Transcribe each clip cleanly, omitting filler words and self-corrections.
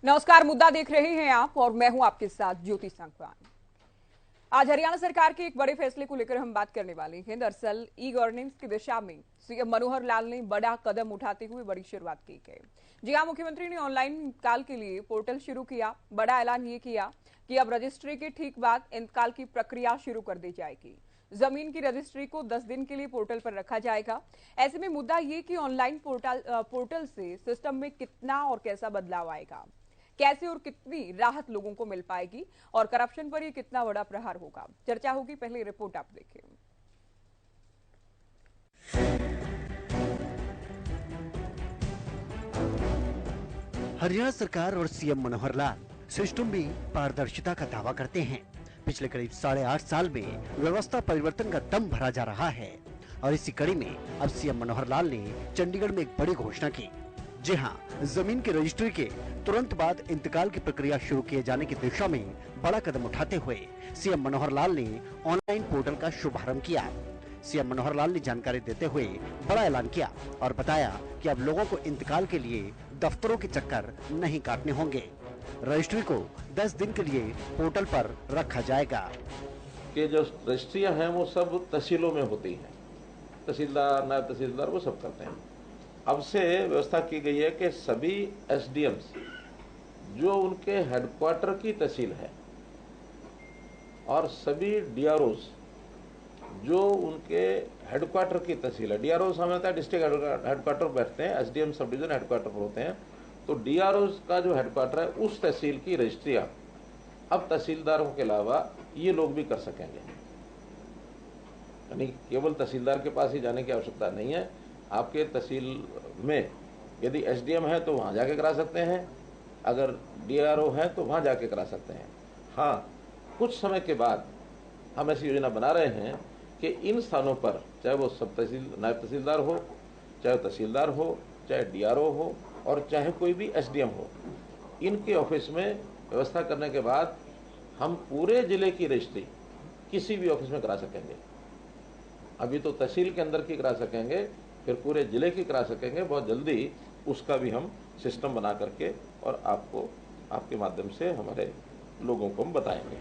नमस्कार, मुद्दा देख रहे हैं आप और मैं हूं आपके साथ ज्योति संगवान। आज हरियाणा सरकार के एक बड़े फैसले को लेकर हम बात करने वाले हैं। दरअसल ई गवर्नेंस की दिशा में सीएम मनोहर लाल ने बड़ा कदम उठाते हुए बड़ी शुरुआत की है। जी हां, मुख्यमंत्री ने ऑनलाइन इंतकाल के लिए पोर्टल शुरू किया। बड़ा ऐलान ये किया कि अब रजिस्ट्री के ठीक बाद इंतकाल की प्रक्रिया शुरू कर दी जाएगी। जमीन की रजिस्ट्री को 10 दिन के लिए पोर्टल पर रखा जाएगा। ऐसे में मुद्दा ये कि ऑनलाइन पोर्टल से सिस्टम में कितना और कैसा बदलाव आएगा, कैसे और कितनी राहत लोगों को मिल पाएगी और करप्शन पर ये कितना बड़ा प्रहार होगा, चर्चा होगी। पहले रिपोर्ट आप देखिए। हरियाणा सरकार और सीएम मनोहर लाल सिस्टम में पारदर्शिता का दावा करते हैं। पिछले करीब 8.5 साल में व्यवस्था परिवर्तन का दम भरा जा रहा है और इसी कड़ी में अब सीएम मनोहर लाल ने चंडीगढ़ में एक बड़ी घोषणा की। जी हां, जमीन की रजिस्ट्री के तुरंत बाद इंतकाल की प्रक्रिया शुरू किए जाने की दिशा में बड़ा कदम उठाते हुए सीएम मनोहर लाल ने ऑनलाइन पोर्टल का शुभारंभ किया। सीएम मनोहर लाल ने जानकारी देते हुए बड़ा ऐलान किया और बताया कि अब लोगों को इंतकाल के लिए दफ्तरों के चक्कर नहीं काटने होंगे। रजिस्ट्री को 10 दिन के लिए पोर्टल पर रखा जाएगा। कि जो रजिस्ट्रियां हैं वो सब तहसीलों में होती हैं, तहसीलदार, नायब तहसीलदार वो सब करते हैं। अब से व्यवस्था की गई है कि सभी एसडीएम्स जो उनके हेडक्वार्टर की तहसील है और सभी डीआरओज जो उनके हेडक्वार्टर की तहसील है, डीआरओ समझता है डिस्ट्रिक्ट हेडक्वार्टर बैठते हैं, एसडीएम सब डिवीजन हेडक्वार्टर पर होते हैं, तो डीआरओज का जो हेडक्वार्टर है उस तहसील की रजिस्ट्रियां अब तहसीलदारों के अलावा ये लोग भी कर सकेंगे। यानी केवल तहसीलदार के पास ही जाने की आवश्यकता नहीं है। आपके तहसील में यदि एसडीएम है तो वहाँ जाके करा सकते हैं, अगर डीआरओ है तो वहाँ जाके करा सकते हैं। हाँ, कुछ समय के बाद हम ऐसी योजना बना रहे हैं कि इन स्थानों पर चाहे वो सब नायब तहसीलदार हो, चाहे तहसीलदार हो, चाहे डीआरओ हो और चाहे कोई भी एसडीएम हो, इनके ऑफिस में व्यवस्था करने के बाद हम पूरे जिले की रजिस्ट्री किसी भी ऑफिस में करा सकेंगे। अभी तो तहसील के अंदर की करा सकेंगे, फिर पूरे जिले की करा सकेंगे। बहुत जल्दी उसका भी हम सिस्टम बना करके और आपको आपके माध्यम से हमारे लोगों को हम बताएंगे।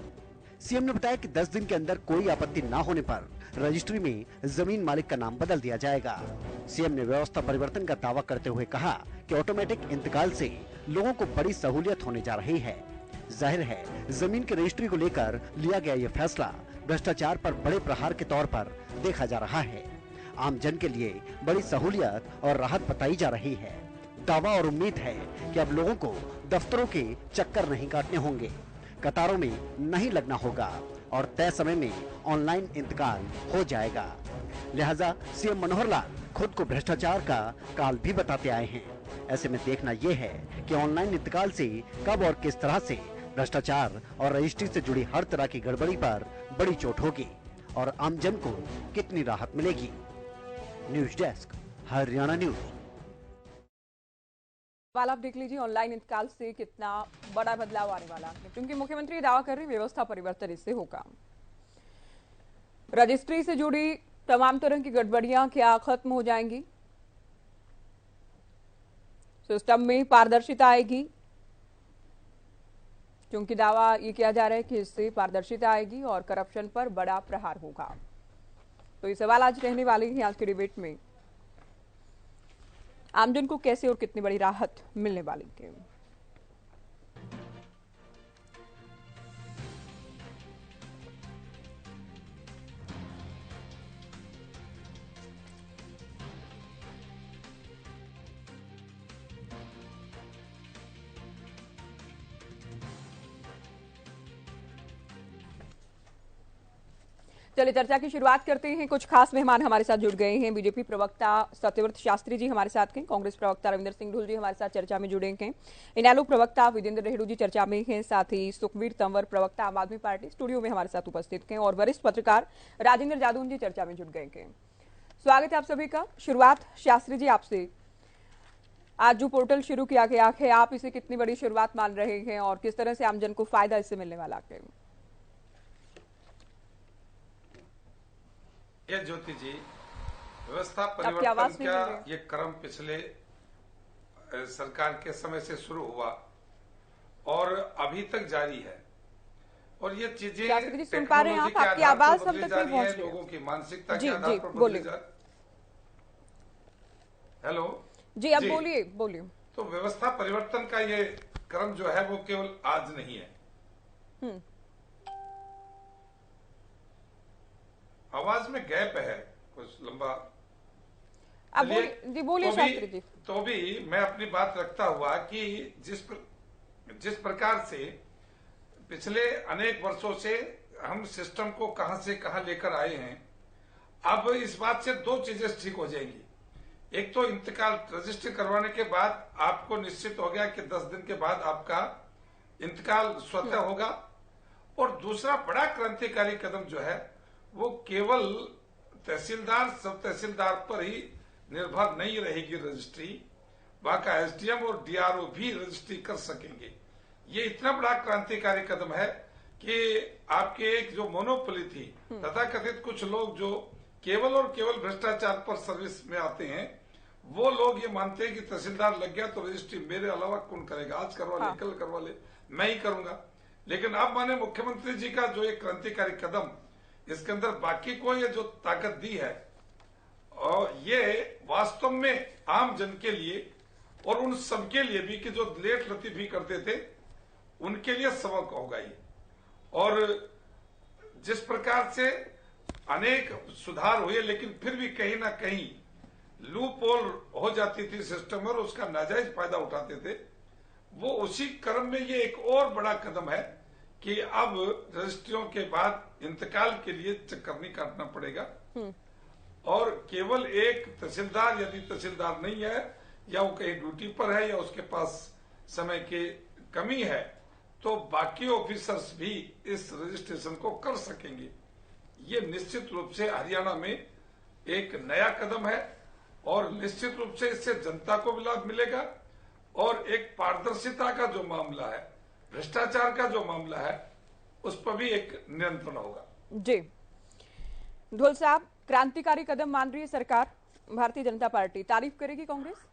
सीएम ने बताया कि 10 दिन के अंदर कोई आपत्ति न होने पर रजिस्ट्री में जमीन मालिक का नाम बदल दिया जाएगा। सीएम ने व्यवस्था परिवर्तन का दावा करते हुए कहा कि ऑटोमेटिक इंतकाल से लोगों को बड़ी सहूलियत होने जा रही है। जाहिर है, जमीन की रजिस्ट्री को लेकर लिया गया ये फैसला भ्रष्टाचार पर बड़े प्रहार के तौर पर देखा जा रहा है। आम जन के लिए बड़ी सहूलियत और राहत बताई जा रही है। दावा और उम्मीद है कि अब लोगों को दफ्तरों के चक्कर नहीं काटने होंगे, कतारों में नहीं लगना होगा और तय समय में ऑनलाइन इंतकाल हो जाएगा। लिहाजा सीएम मनोहर लाल खुद को भ्रष्टाचार का काल भी बताते आए हैं। ऐसे में देखना यह है कि ऑनलाइन इंतकाल से कब और किस तरह से भ्रष्टाचार और रजिस्ट्री से जुड़ी हर तरह की गड़बड़ी पर बड़ी चोट होगी और आमजन को कितनी राहत मिलेगी। News desk, Haryana news. सवाल आप देख लीजिए, ऑनलाइन इंतकाल से कितना बड़ा बदलाव आने वाला है, क्योंकि मुख्यमंत्री दावा कर रहे हैं व्यवस्था परिवर्तन इससे होगा। रजिस्ट्री से जुड़ी तमाम तरह की गड़बड़ियां क्या खत्म हो जाएंगी, सिस्टम में पारदर्शिता आएगी, क्योंकि दावा ये किया जा रहा है कि इससे पारदर्शिता आएगी और करप्शन पर बड़ा प्रहार होगा। तो ये सवाल आज रहने वाले हैं आज के डिबेट में, आमजन को कैसे और कितनी बड़ी राहत मिलने वाली है। चलिए चर्चा की शुरुआत करते हैं। कुछ खास मेहमान हमारे साथ जुड़ गए हैं। बीजेपी प्रवक्ता सत्यव्रत शास्त्री जी हमारे साथ हैं, कांग्रेस प्रवक्ता रविंदर सिंह ढुल जी हमारे साथ चर्चा में जुड़े हैं, इनेलो प्रवक्ता विजेंद्र रेहडू जी चर्चा में हैं, साथ ही सुखबीर तंवर प्रवक्ता आम आदमी पार्टी स्टूडियो में हमारे साथ उपस्थित हैं और वरिष्ठ पत्रकार राजेंद्र जादून जी चर्चा में जुड़ गए हैं। स्वागत है आप सभी का। शुरुआत शास्त्री जी आपसे, आज जो पोर्टल शुरू किया गया है, आप इसे कितनी बड़ी शुरुआत मान रहे हैं और किस तरह से आमजन को फायदा इससे मिलने वाला है? ज्योति जी, व्यवस्था परिवर्तन का ये क्रम पिछले सरकार के समय से शुरू हुआ और अभी तक जारी है। और ये चीजें सुन पा रहे हैं आप? आपकी आवाज हम तक नहीं पहुंच रही है। लोगों की मानसिकता जी, के आधार पर बदली जा रही। हेलो जी, अब बोलिए बोलिए। तो व्यवस्था परिवर्तन का ये क्रम जो है वो केवल आज नहीं है। आवाज में गैप है कुछ लंबा। अब बोलिए शास्त्री जी। तो भी मैं अपनी बात रखता हुआ कि जिस प्रकार से पिछले अनेक वर्षों से हम सिस्टम को कहां से कहां लेकर आए हैं, अब इस बात से दो चीजें ठीक हो जाएंगी। एक तो इंतकाल रजिस्ट्री करवाने के बाद आपको निश्चित हो गया कि 10 दिन के बाद आपका इंतकाल स्वतः होगा। और दूसरा बड़ा क्रांतिकारी कदम जो है वो केवल तहसीलदार सब तहसीलदार पर ही निर्भर नहीं रहेगी रजिस्ट्री, वहां का एसडीएम और डीआरओ भी रजिस्ट्री कर सकेंगे। ये इतना बड़ा क्रांतिकारी कदम है कि आपके एक जो मोनोपोली थी तथा कथित कुछ लोग जो केवल और केवल भ्रष्टाचार पर सर्विस में आते हैं, वो लोग ये मानते हैं कि तहसीलदार लग गया तो रजिस्ट्री मेरे अलावा कौन करेगा, आज करवा ले कल करवा ले, मैं ही करूंगा। लेकिन अब माने मुख्यमंत्री जी का जो एक क्रांतिकारी कदम, इसके अंदर बाकी को ये जो ताकत दी है, और ये वास्तव में आम जन के लिए और उन सबके लिए भी कि जो लेट लतीफी करते थे उनके लिए सबक होगा ये। और जिस प्रकार से अनेक सुधार हुए लेकिन फिर भी कहीं ना कहीं लूप होल हो जाती थी सिस्टम और उसका नाजायज फायदा उठाते थे, वो उसी क्रम में ये एक और बड़ा कदम है कि अब रजिस्ट्रियों के बाद इंतकाल के लिए चक्कर नहीं काटना पड़ेगा। और केवल एक तहसीलदार यदि तहसीलदार नहीं है या वो कहीं ड्यूटी पर है या उसके पास समय की कमी है तो बाकी ऑफिसर्स भी इस रजिस्ट्रेशन को कर सकेंगे। ये निश्चित रूप से हरियाणा में एक नया कदम है और निश्चित रूप से इससे जनता को भी लाभ मिलेगा और एक पारदर्शिता का जो मामला है, भ्रष्टाचार का जो मामला है, उस पर भी एक नियंत्रण होगा। जी ढोल साहब, क्रांतिकारी कदम मान रही है सरकार, भारतीय जनता पार्टी, तारीफ करेगी कांग्रेस?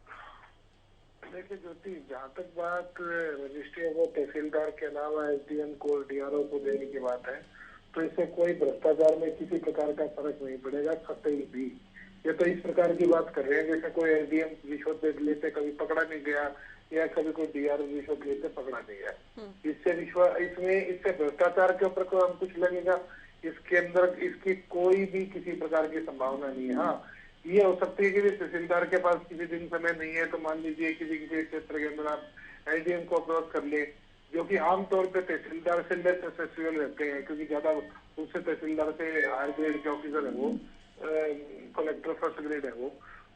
देखिए ज्योति, जहाँ तक बात रजिस्ट्रियों को तहसीलदार के अलावा एसडीएम को डीआरओ को देने की बात है, तो इससे कोई भ्रष्टाचार में किसी प्रकार का फर्क नहीं पड़ेगा, कतई भी। ये तो इस प्रकार की बात कर रहे हैं जैसे कोई एसडीएम रिश्वत लेते कभी पकड़ा नहीं गया या कभी कोई डीआरओ रिश्वत लेते पकड़ा नहीं गया। इससे भ्रष्टाचार के ऊपर कोई कुछ लगेगा, इसके अंदर इसकी कोई भी किसी प्रकार की संभावना नहीं है। हाँ, ये हो सकती है कि तहसीलदार के पास किसी दिन समय नहीं है तो मान लीजिए किसी क्षेत्र के अंदर आप एसडीएम को अप्रोच कर ले, जो कि आमतौर पे तहसीलदार से लेस एसेसिबल रहते हैं क्योंकि ज्यादा उससे तहसीलदार से हायर ग्रेड के ऑफिसर है वो, कलेक्टर फर्स्ट ग्रेड है वो।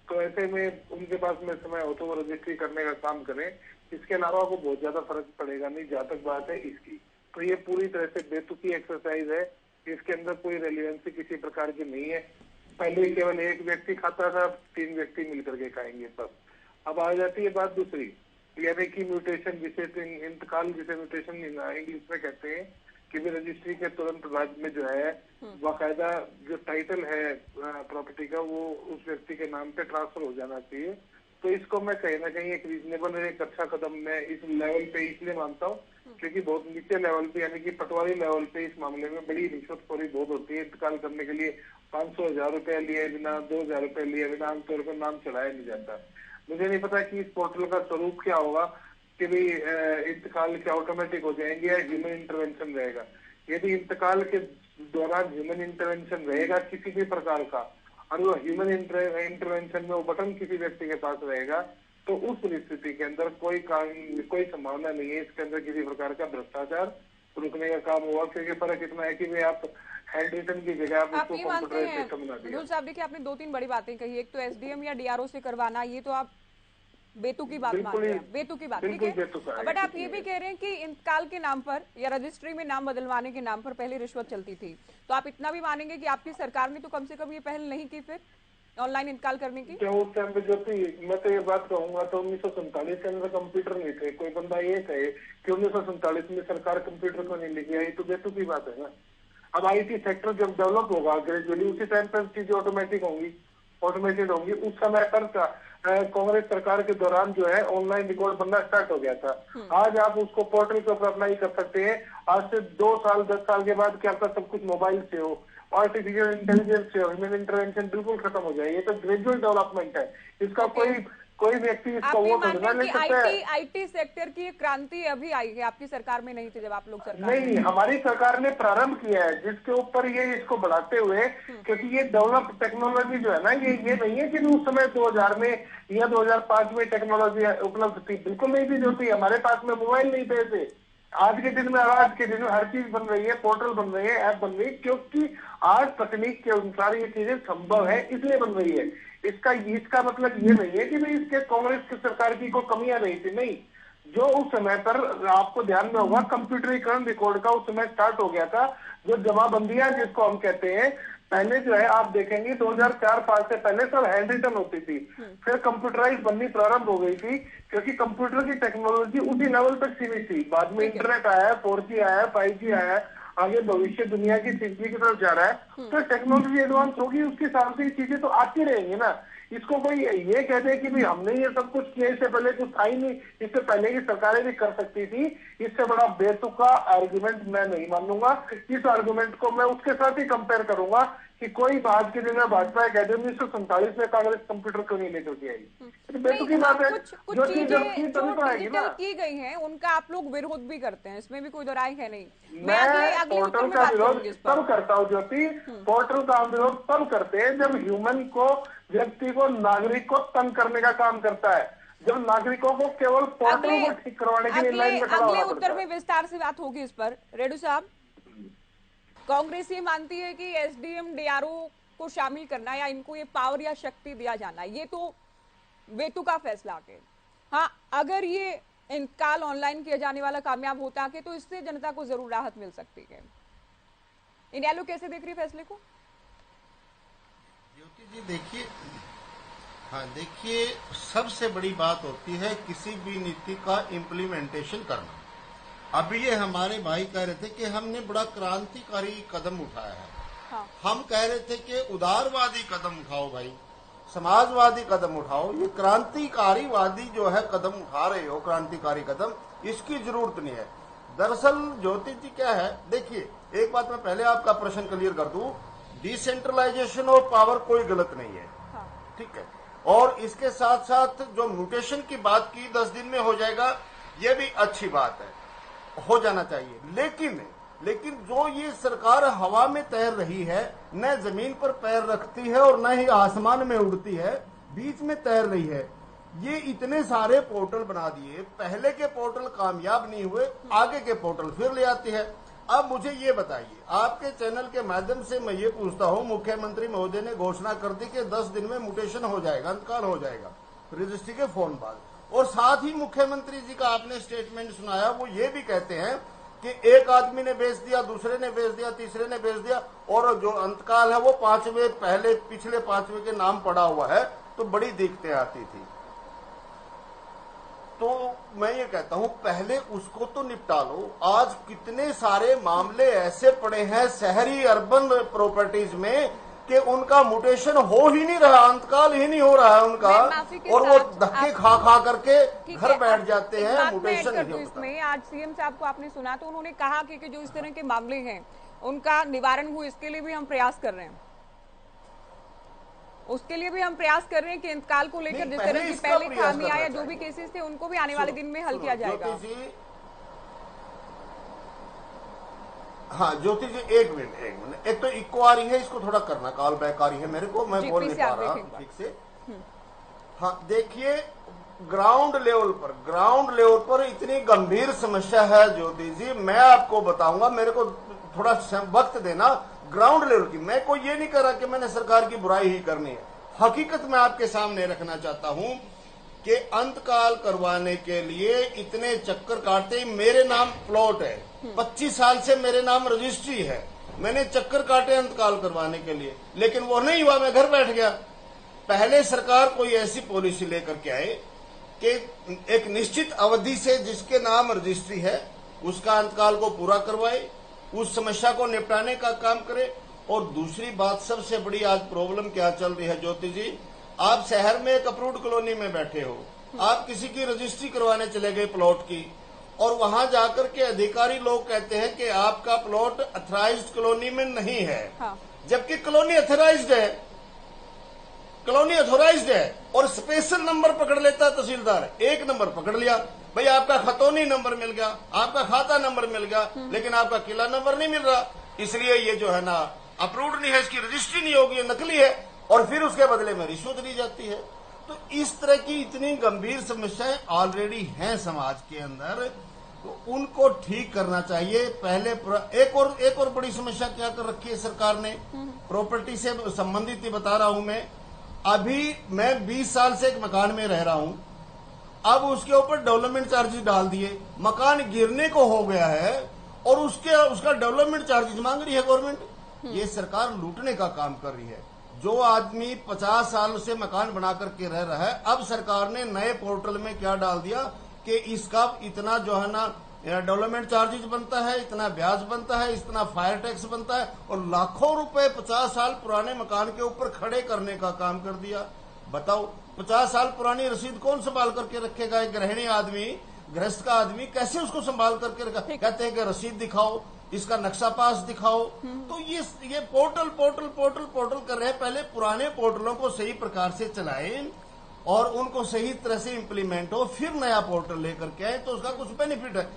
तो ऐसे में उनके पास में समय हो तो वो रजिस्ट्री करने का काम करें, इसके अलावा वो बहुत ज्यादा फर्क पड़ेगा नहीं। जहाँ तक बात है इसकी, तो ये पूरी तरह से बेतुकी एक्सरसाइज है, इसके अंदर कोई रेलिवेंसी किसी प्रकार की नहीं है। पहले केवल एक व्यक्ति खाता था, 3 व्यक्ति मिलकर के खाएंगे बस। अब आ जाती है बात दूसरी, यानी कि म्यूटेशन, जिसे इंतकाल, जिसे म्यूटेशन इंग्लिश में कहते हैं, कि भी रजिस्ट्री के तुरंत बाद में जो है बाकायदा जो टाइटल है प्रॉपर्टी का वो उस व्यक्ति के नाम पे ट्रांसफर हो जाना चाहिए। तो इसको मैं कहीं ना कहीं एक रीजनेबल और एक अच्छा कदम मैं इस लेवल पे इसलिए मानता हूँ क्योंकि बहुत नीचे लेवल पे यानी कि पटवारी लेवल पे इस मामले में बड़ी रिश्वतखोरी बहुत होती है। इंतकाल करने के लिए 500,000 रुपया लिए बिना, 2,000 रुपया लिए बिना आमतौर पर नाम चढ़ाया नहीं जाता। मुझे नहीं पता कि इस पोर्टल का स्वरूप क्या होगा, कि भी इंतकाल के ऑटोमेटिक हो जाएंगे या ह्यूमन इंटरवेंशन रहेगा। यदि इंतकाल के दौरान ह्यूमन इंटरवेंशन रहेगा किसी भी प्रकार का और वो ह्यूमन इंटरवेंशन में वो बटन किसी व्यक्ति के पास रहेगा तो उस परिस्थिति के अंदर कोई संभावना नहीं है इसके अंदर किसी प्रकार का भ्रष्टाचार रुकने का काम हुआ। क्योंकि फर्क इतना है कि भी आप हैंड रिटन की जगह आप उसको कंप्यूटराइज्ड सिस्टम बना दिया। साहब देखिए, आपने 2-3 बड़ी बातें कही। एक तो एसडीएम या डीआरओ से करवाना, ये तो आप बेतुकी बात मान रहे हैं, बेतुकी बात, ठीक है। बट आप ये भी कह रहे हैं कि इंतकाल के नाम पर या रजिस्ट्री में नाम बदलवाने के नाम पर पहले रिश्वत चलती थी, तो आप इतना भी मानेंगे कि आपकी सरकार ने तो कम से कम ये पहल नहीं की फिर ऑनलाइन इंतकाल करने की? क्या उस टाइम पे जो थी, मैं तो ये बात कहूंगा तो 1947 के अंदर कंप्यूटर नहीं थे। कोई बंदा ये कहे कि 1947 में सरकार कंप्यूटर को नहीं लेके आई तो बेतुकी बात है ना। अब आईटी सेक्टर जब डेवलप होगा ग्रेजुअली, उसी टाइम पर चीजें ऑटोमेटिक होंगी, ऑटोमेटेड होंगी। उस समय पर कांग्रेस सरकार के दौरान जो है ऑनलाइन रिकॉर्ड बनना स्टार्ट हो गया था। आज आप उसको पोर्टल के ऊपर अप्लाई कर सकते हैं। आज से 2 साल 10 साल के बाद क्या आपका सब कुछ मोबाइल से हो, आर्टिफिशियल इंटेलिजेंस से हो, ह्यूमन इंटरवेंशन बिल्कुल खत्म हो जाए। ये तो ग्रेजुअल डेवलपमेंट है, इसका कोई व्यक्ति इसका आप ये वो मानते थोड़ा हैं ले कि सकता है। आईटी सेक्टर की एक क्रांति अभी आई है, आपकी सरकार में नहीं थी जब आप लोग सरकार में नहीं, हमारी सरकार ने प्रारंभ किया है जिसके ऊपर ये इसको बढ़ाते हुए, क्योंकि ये डेवलप टेक्नोलॉजी जो है ना, ये नहीं है कि उस समय 2000 में या 2005 में टेक्नोलॉजी उपलब्ध थी, बिल्कुल नहीं थी जो थी। हमारे पास में मोबाइल नहीं थे। आज के दिन में हर चीज बन रही है, पोर्टल बन रही है, ऐप बन रही है, क्योंकि आज तकनीक के अनुसार ये चीजें संभव है, इसलिए बन रही है। इसका मतलब ये नहीं है कि भाई इसके कांग्रेस की सरकार की कोई कमियां नहीं थी, नहीं। जो उस समय पर आपको ध्यान में होगा, कंप्यूटरीकरण रिकॉर्ड का उस समय स्टार्ट हो गया था। जो जमाबंदियां जिसको हम कहते हैं, पहले जो है आप देखेंगे 2004-5 से पहले सब हैंड रिटन होती थी, फिर कंप्यूटराइज बननी प्रारंभ हो गई थी, क्योंकि कंप्यूटर की टेक्नोलॉजी उसी लेवल तक सीमित थी। बाद में इंटरनेट आया है, 4G आया है, 5G आया है, आगे भविष्य दुनिया की 6G की तरफ जा रहा है। तो टेक्नोलॉजी एडवांस होगी, उसके हिसाब से ये चीजें तो आती रहेंगी ना। इसको कोई ये कह दे कि भाई हमने ये सब कुछ किया, इससे पहले कुछ था ही नहीं, इससे पहले की सरकारें भी कर सकती थी, इससे बड़ा बेतुका आर्गुमेंट मैं नहीं मानूंगा। इस आर्गुमेंट को मैं उसके साथ ही कंपेयर करूंगा कि कोई आज के दिन में भाजपा कह दे 1947 में कांग्रेस कंप्यूटर क्यों नहीं लेकर के आई। बेतुकी बात है। कुछ जो चीज चीजें तभी जो तो आएगी ना। डिजिटल की गई हैं उनका आप लोग विरोध भी करते हैं, इसमें भी कोई दो राय है नहीं। मैं अगले उत्तर पोर्टल में का बात विरोध करूंगी इस पर। तब करता हूँ ज्योति, पोर्टल का विरोध तब करते हैं जब ह्यूमन को, व्यक्ति को, नागरिक को तंग करने का काम करता है, जब नागरिकों को केवल पोर्टल को ठीक करवाने के लिए लाइन में खड़ा अगले होना उत्तर पड़ता में है। विस्तार से बात होगी इस पर। रेड्डी साहब, कांग्रेस ये मानती है कि एसडीएम डीआरओ को शामिल करना या इनको ये पावर या शक्ति दिया जाना, ये तो वेतु का फैसला है। हाँ, अगर ये इंतकाल ऑनलाइन किया जाने वाला कामयाब होता है तो इससे जनता को जरूर राहत मिल सकती है। इनेलो कैसे देख रही फैसले को? ज्योति जी देखिए, हाँ देखिए, सबसे बड़ी बात होती है किसी भी नीति का इम्प्लीमेंटेशन करना। अभी ये हमारे भाई कह रहे थे कि हमने बड़ा क्रांतिकारी कदम उठाया है। हाँ। हम कह रहे थे कि उदारवादी कदम उठाओ भाई, समाजवादी कदम उठाओ। ये क्रांतिकारीवादी जो है कदम उठा रहे हो, क्रांतिकारी कदम, इसकी जरूरत नहीं है। दरअसल ज्योति जी क्या है, देखिए एक बात मैं पहले आपका प्रश्न क्लियर कर दूं, डिसेंट्रलाइजेशन ऑफ पावर कोई गलत नहीं है, ठीक है। और इसके साथ साथ जो म्यूटेशन की बात की 10 दिन में हो जाएगा, ये भी अच्छी बात है, हो जाना चाहिए। लेकिन जो ये सरकार हवा में तैर रही है, न जमीन पर पैर रखती है और न ही आसमान में उड़ती है, बीच में तैर रही है। ये इतने सारे पोर्टल बना दिए, पहले के पोर्टल कामयाब नहीं हुए, आगे के पोर्टल फिर ले आती है। अब मुझे ये बताइए, आपके चैनल के माध्यम से मैं ये पूछता हूँ, मुख्यमंत्री महोदय ने घोषणा कर दी कि 10 दिन में म्यूटेशन हो जाएगा, अंतकाल हो जाएगा रजिस्ट्री के फोन बाद, और साथ ही मुख्यमंत्री जी का आपने स्टेटमेंट सुनाया, वो ये भी कहते हैं कि एक आदमी ने बेच दिया, दूसरे ने बेच दिया, तीसरे ने बेच दिया, और जो अंतकाल है वो पिछले पांचवें के नाम पड़ा हुआ है, तो बड़ी दिक्कतें आती थी। तो मैं ये कहता हूं पहले उसको तो निपटा लो। आज कितने सारे मामले ऐसे पड़े हैं शहरी अर्बन प्रॉपर्टीज में कि उनका म्यूटेशन हो ही नहीं रहा, अंतकाल ही नहीं हो रहा है उनका, और वो धक्के खा करके घर बैठ जाते हैं, म्यूटेशन नहीं होता। इसमें आज सीएम साहब को आपने सुना तो उन्होंने कहा कि जो इस तरह के मामले हैं उनका निवारण हो, इसके लिए भी हम प्रयास कर रहे हैं, उसके लिए भी हम प्रयास कर रहे हैं कि इंतकाल को लेकर जिस तरह की पहले खामियां या जो भी केसेस थे उनको भी आने वाले दिन में हल किया जाएगा। हाँ ज्योति जी, एक मिनट, एक तो इको आ रही है, इसको थोड़ा करना, कॉल बैक आ रही है मेरे को, मैं बोल नहीं पा रहा ठीक से। हाँ देखिए, ग्राउंड लेवल पर इतनी गंभीर समस्या है ज्योति जी, मैं आपको बताऊंगा, मेरे को थोड़ा वक्त देना। ग्राउंड लेवल की, मैं कोई ये नहीं कर रहा कि मैंने सरकार की बुराई ही करनी है, हकीकत मैं आपके सामने रखना चाहता हूं कि अंतकाल करवाने के लिए इतने चक्कर काटते। मेरे नाम प्लॉट है, 25 साल से मेरे नाम रजिस्ट्री है, मैंने चक्कर काटे अंतकाल करवाने के लिए, लेकिन वो नहीं हुआ, मैं घर बैठ गया। पहले सरकार कोई ऐसी पॉलिसी लेकर के आए कि एक निश्चित अवधि से जिसके नाम रजिस्ट्री है उसका अंतकाल को पूरा करवाए, उस समस्या को निपटाने का काम करे। और दूसरी बात, सबसे बड़ी आज प्रॉब्लम क्या चल रही है ज्योति जी, आप शहर में एक अप्रूव्ड कॉलोनी में बैठे हो, आप किसी की रजिस्ट्री करवाने चले गए प्लॉट की, और वहां जाकर के अधिकारी लोग कहते हैं कि आपका प्लॉट अथराइज्ड कॉलोनी में नहीं है। हाँ। जबकि कॉलोनी अथराइज्ड है और स्पेशल नंबर पकड़ लेता है तहसीलदार, एक नंबर पकड़ लिया, भाई आपका खतौनी नंबर मिल गया, आपका खाता नंबर मिल गया, लेकिन आपका किला नंबर नहीं मिल रहा, इसलिए ये जो है ना अप्रूव्ड नहीं है, इसकी रजिस्ट्री नहीं होगी, ये नकली है, और फिर उसके बदले में रिश्वत दी जाती है। तो इस तरह की इतनी गंभीर समस्याएं ऑलरेडी हैं समाज के अंदर, तो उनको ठीक करना चाहिए। पहले एक और बड़ी समस्या क्या कर रखी है सरकार ने, प्रॉपर्टी से संबंधित ही बता रहा हूं मैं। अभी मैं 20 साल से एक मकान में रह रहा हूं, अब उसके ऊपर डेवलपमेंट चार्जेस डाल दिए, मकान गिरने को हो गया है और उसका डेवलपमेंट चार्जेस मांग रही है गवर्नमेंट। ये सरकार लूटने का काम कर रही है। जो आदमी 50 साल से मकान बना करके रह रहा है, अब सरकार ने नए पोर्टल में क्या डाल दिया कि इसका इतना जो है ना डेवलपमेंट चार्जेस बनता है, इतना ब्याज बनता है, इतना फायर टैक्स बनता है, और लाखों रुपए 50 साल पुराने मकान के ऊपर खड़े करने का काम कर दिया। बताओ 50 साल पुरानी रसीद कौन संभाल करके रखेगा? एक गृहिणी आदमी, गृहस्थ का आदमी कैसे उसको संभाल करके रखा? कहते हैं कि रसीद दिखाओ, इसका नक्शा पास दिखाओ। तो ये पोर्टल कर रहे हैं। पहले पुराने पोर्टलों को सही प्रकार से चलाएं और उनको सही तरह से इम्प्लीमेंट हो, फिर नया पोर्टल लेकर के आए तो उसका कुछ बेनिफिट है।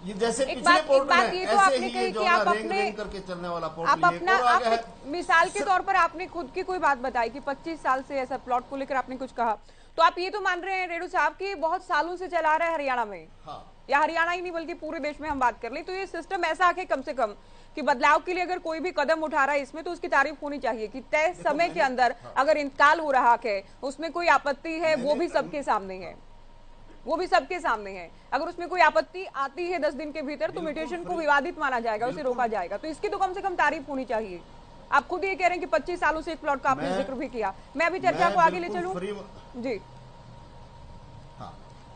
ये जैसे पिछले पोर्टल है, ऐसे ही ये जो रेंग करके चलने वाला पोर्टल मिसाल के तौर पर आपने खुद की कोई बात बताई कि 25 साल से ऐसा प्लॉट को लेकर आपने कुछ कहा, तो आप ये तो मान रहे हैं रेणु साहब की बहुत सालों से चला रहा है हरियाणा में। हाँ। या हरियाणा ही नहीं बल्कि पूरे देश में हम बात कर लें तो ये सिस्टम ऐसा है कम से कम कि बदलाव के लिए अगर कोई भी कदम उठा रहा है इसमें तो उसकी तारीफ होनी चाहिए कि तय समय के अंदर अगर इंतकाल हो रहा है, उसमें कोई आपत्ति है, वो भी सबके सामने है, अगर उसमें कोई आपत्ति आती है 10 दिन के भीतर तो म्यूटेशन को विवादित माना जाएगा, उसे रोका जाएगा, तो इसकी तो कम से कम तारीफ होनी चाहिए। आप खुद ये कह रहे हैं कि 25 सालों से एक प्लॉट का आपने जिक्र भी किया। मैं अभी चर्चा को आगे ले चलूं जी।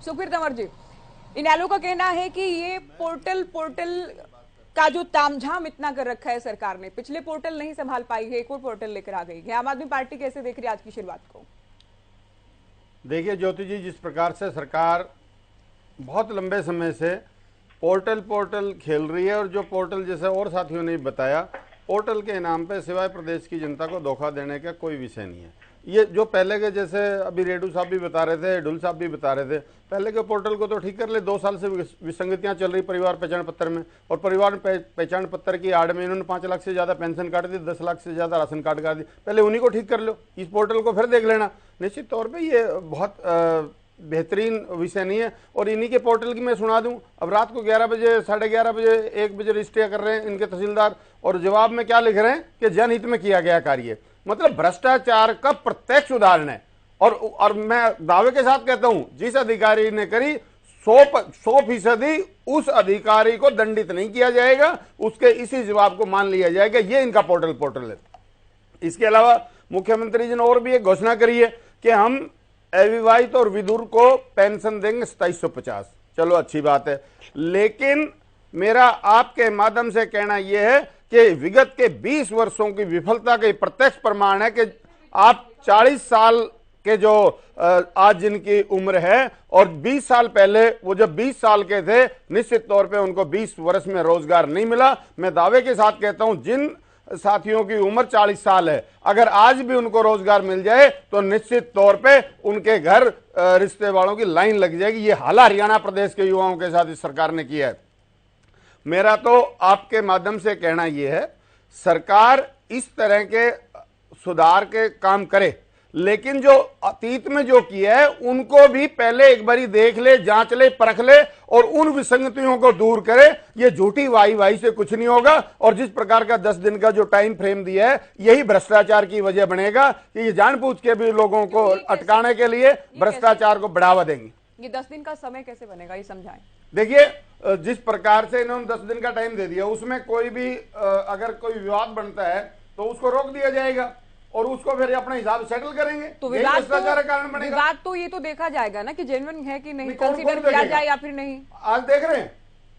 सुखबीर तंवर जी, इनेलो का कहना है कि ये पोर्टल का जो तामझाम इतना कर रखा है सरकार ने, पिछले पोर्टल नहीं संभाल पाई है, एक और पोर्टल लेकर आ गई है। आम आदमी पार्टी कैसे देख रही है आज की शुरुआत को? देखिए ज्योति जी, जिस प्रकार से सरकार बहुत लंबे समय से पोर्टल खेल रही है, और जो पोर्टल जैसे और साथियों ने बताया, पोर्टल के नाम पे सिवाय प्रदेश की जनता को धोखा देने का कोई विषय नहीं है। ये जो पहले के, जैसे अभी रेडू साहब भी बता रहे थे, ढुल साहब भी बता रहे थे, पहले के पोर्टल को तो ठीक कर ले। 2 साल से विसंगतियां चल रही परिवार पहचान पत्र में, और परिवार पहचान पत्र की आड़ में इन्होंने 5 लाख से ज्यादा पेंशन काट दी, 10 लाख से ज्यादा राशन कार्ड काट दी। पहले उन्हीं को ठीक कर लो, इस पोर्टल को फिर देख लेना। निश्चित तौर पर ये बहुत बेहतरीन विषय नहीं है। और इन्हीं के पोर्टल की मैं सुना दूं, अब रात को 11 बजे, 11:30 बजे, 1 बजे रजिस्ट्रिया कर रहे हैं इनके तहसीलदार, और जवाब में क्या लिख रहे हैं कि जनहित में किया गया कार्य। मतलब भ्रष्टाचार का प्रत्यक्ष उदाहरण है। और मैं दावे के साथ कहता हूं, जिस अधिकारी ने करी 100% उस अधिकारी को दंडित नहीं किया जाएगा, उसके इसी जवाब को मान लिया जाएगा। ये इनका पोर्टल है। इसके अलावा मुख्यमंत्री जी ने और भी एक घोषणा करी है कि हम अविवाहित और विधुर को पेंशन देंगे 2750। चलो अच्छी बात है, लेकिन मेरा आपके माध्यम से कहना यह है कि विगत के 20 वर्षों की विफलता का प्रत्यक्ष प्रमाण है कि आप 40 साल के जो आज जिनकी उम्र है, और 20 साल पहले वो जब 20 साल के थे, निश्चित तौर पे उनको 20 वर्ष में रोजगार नहीं मिला। मैं दावे के साथ कहता हूं, जिन साथियों की उम्र 40 साल है, अगर आज भी उनको रोजगार मिल जाए तो निश्चित तौर पे उनके घर रिश्ते वालों की लाइन लग जाएगी। ये हाल हरियाणा प्रदेश के युवाओं के साथ इस सरकार ने किया है। मेरा तो आपके माध्यम से कहना यह है, सरकार इस तरह के सुधार के काम करे, लेकिन जो अतीत में जो किया है उनको भी पहले एक बारी देख ले, जांच ले, परख ले, और उन विसंगतियों को दूर करे। ये झूठी वाई से कुछ नहीं होगा। और जिस प्रकार का 10 दिन का जो टाइम फ्रेम दिया है, यही भ्रष्टाचार की वजह बनेगा कि ये जानबूझ के भी लोगों को अटकाने के लिए भ्रष्टाचार को बढ़ावा देंगे। ये 10 दिन का समय कैसे बनेगा, ये समझाएं। देखिए, जिस प्रकार से इन्होंने 10 दिन का टाइम दे दिया, उसमें कोई भी अगर कोई विवाद बनता है तो उसको रोक दिया जाएगा और उसको फिर अपने हिसाब से सेटल करेंगे। तो विवाद तो ये तो देखा जाएगा ना कि जेन्युइन है कि नहीं, कंसीडर किया जाए या फिर नहीं। आज देख रहे हैं,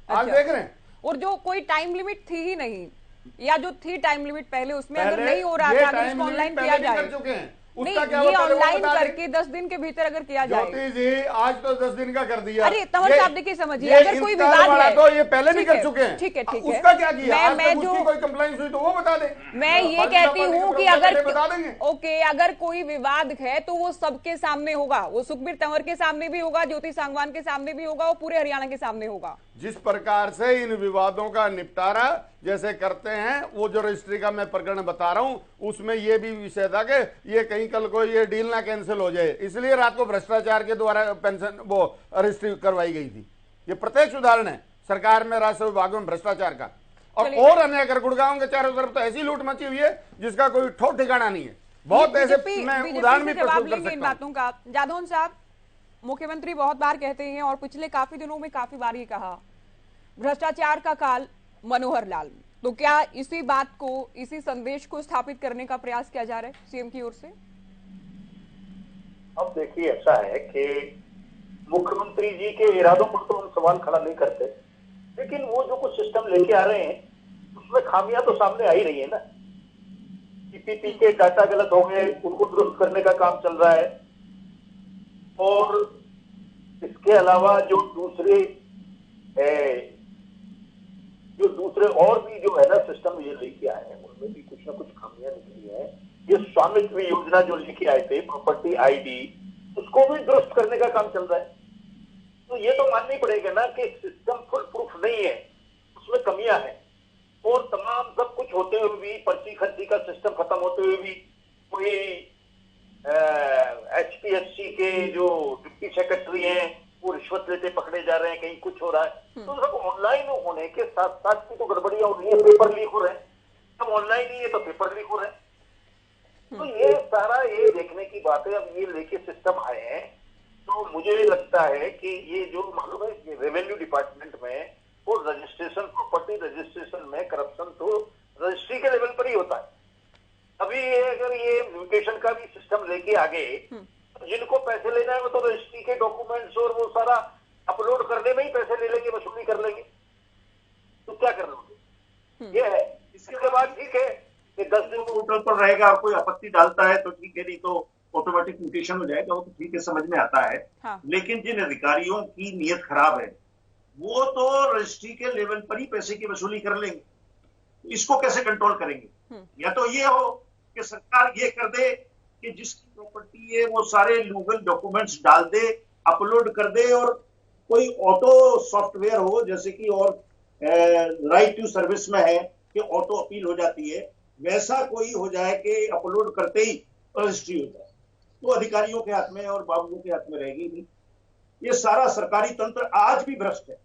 आज देख रहे हैं। और जो कोई टाइम लिमिट थी ही नहीं, या जो थी टाइम लिमिट पहले, उसमें अगर नहीं हो रहा था तो उसको ऑनलाइन किया जाए। उसका क्या ये होता है वो ऑनलाइन बता दें। करके 10 दिन के भीतर अगर किया जाए। ज्योति जी आज तो 10 दिन का कर दिया। अरे तंवर साहब देखिए समझिए, ये अगर कोई इंतकाल विवाद वाला है तो ये पहले भी ठीक कर है, चुके हैं। ठीक है उसका क्या किया? आज मैं तक जो उसकी कोई कंप्लेंट हुई तो वो बता दे। मैं ये कहती हूँ कि अगर बता देंगे। ओके, अगर कोई विवाद है तो वो सबके सामने होगा, वो सुखबीर तंवर के सामने भी होगा, ज्योति सांगवान के सामने भी होगा, वो पूरे हरियाणा के सामने होगा। जिस प्रकार से इन विवादों का निपटारा जैसे करते हैं, वो जो रजिस्ट्री का मैं प्रकरण बता रहा हूं उसमें ये भी विषय था कि ये कहीं कल को ये डील ना कैंसिल हो जाए, इसलिए रात को भ्रष्टाचार के द्वारा पेंशन वो रजिस्ट्री करवाई गई थी। ये प्रत्यक्ष उदाहरण है सरकार में, राजस्व विभाग में भ्रष्टाचार का। और अन्य अगर गुड़गांव के चारों तरफ तो ऐसी लूट मची हुई है जिसका कोई ठोक ठिकाना नहीं है। बहुत ऐसे मैं उदाहरण भी प्रस्तुत कर सकता इन बातों का। जादौन साहब, मुख्यमंत्री बहुत बार कहते हैं और पिछले काफी दिनों में काफी बार ये कहा भ्रष्टाचार का काल मनोहर लाल में, तो क्या इसी बात को, इसी संदेश को स्थापित करने का प्रयास किया जा रहा है सीएम की ओर से? अब देखिए ऐसा है कि मुख्यमंत्री जी के इरादों पर तो हम सवाल खड़ा नहीं करते, लेकिन वो जो कुछ सिस्टम लेके आ रहे हैं उसमें खामियां तो सामने आ ही रही है ना। पीपीपी के डाटा गलत हो गए, उनको दुरुस्त करने का काम चल रहा है। और इसके अलावा जो दूसरे और भी जो है ना सिस्टम ये लेके आए हैं, उनमें भी कुछ ना कुछ खामियां निकली है। ये स्वामित्व योजना जो लेके आए थे, प्रॉपर्टी आईडी, उसको भी दुरुस्त करने का काम चल रहा है। तो ये तो माननी पड़ेगा ना कि सिस्टम फुल प्रूफ नहीं है, उसमें कमियां हैं। और तमाम सब कुछ होते हुए भी, पर्ची खर्ची का सिस्टम खत्म होते हुए भी कोई HPSC के जो डिप्टी सेक्रेटरी हैं वो रिश्वत लेते पकड़े जा रहे हैं, कहीं कुछ हो रहा है। तो सब ऑनलाइन होने के साथ साथ की तो गड़बड़ियां हो रही है, पेपर लीक हो रहे हैं। सब ऑनलाइन ही है तो पेपर लीक हो रहे हैं। तो ये सारा ये देखने की बात है। अब ये लेके सिस्टम आए हैं तो मुझे लगता है कि ये जो मालूम है रेवेन्यू डिपार्टमेंट में वो रजिस्ट्रेशन, प्रॉपर्टी रजिस्ट्रेशन में करप्शन तो रजिस्ट्री के लेवल पर ही होता है। अभी अगर ये म्यूटेशन का भी सिस्टम लेके आगे, जिनको पैसे लेना है वो तो रजिस्ट्री के डॉक्यूमेंट्स और वो सारा अपलोड करने में ही पैसे ले लेंगे, वसूली कर लेंगे। तो क्या कर लोगे? ये है। इसके बाद ठीक है कि 10 दिन पोर्टल पर रहेगा, कोई आपत्ति डालता है तो ठीक है, नहीं तो ऑटोमेटिक म्यूटेशन हो जाएगा, वो तो ठीक है, समझ में आता है। हाँ। लेकिन जिन अधिकारियों की नीयत खराब है वो तो रजिस्ट्री के लेवल पर ही पैसे की वसूली कर लेंगे। इसको कैसे कंट्रोल करेंगे? या तो ये हो कि सरकार ये कर दे कि जिसकी प्रॉपर्टी है वो सारे लीगल डॉक्यूमेंट्स डाल दे, अपलोड कर दे, और कोई ऑटो सॉफ्टवेयर हो जैसे कि और राइट टू सर्विस में है कि ऑटो अपील हो जाती है, वैसा कोई हो जाए कि अपलोड करते ही रजिस्ट्री हो जाए। तो अधिकारियों के हाथ में और बाबुओं के हाथ में रहेगी नहीं। ये सारा सरकारी तंत्र आज भी भ्रष्ट है,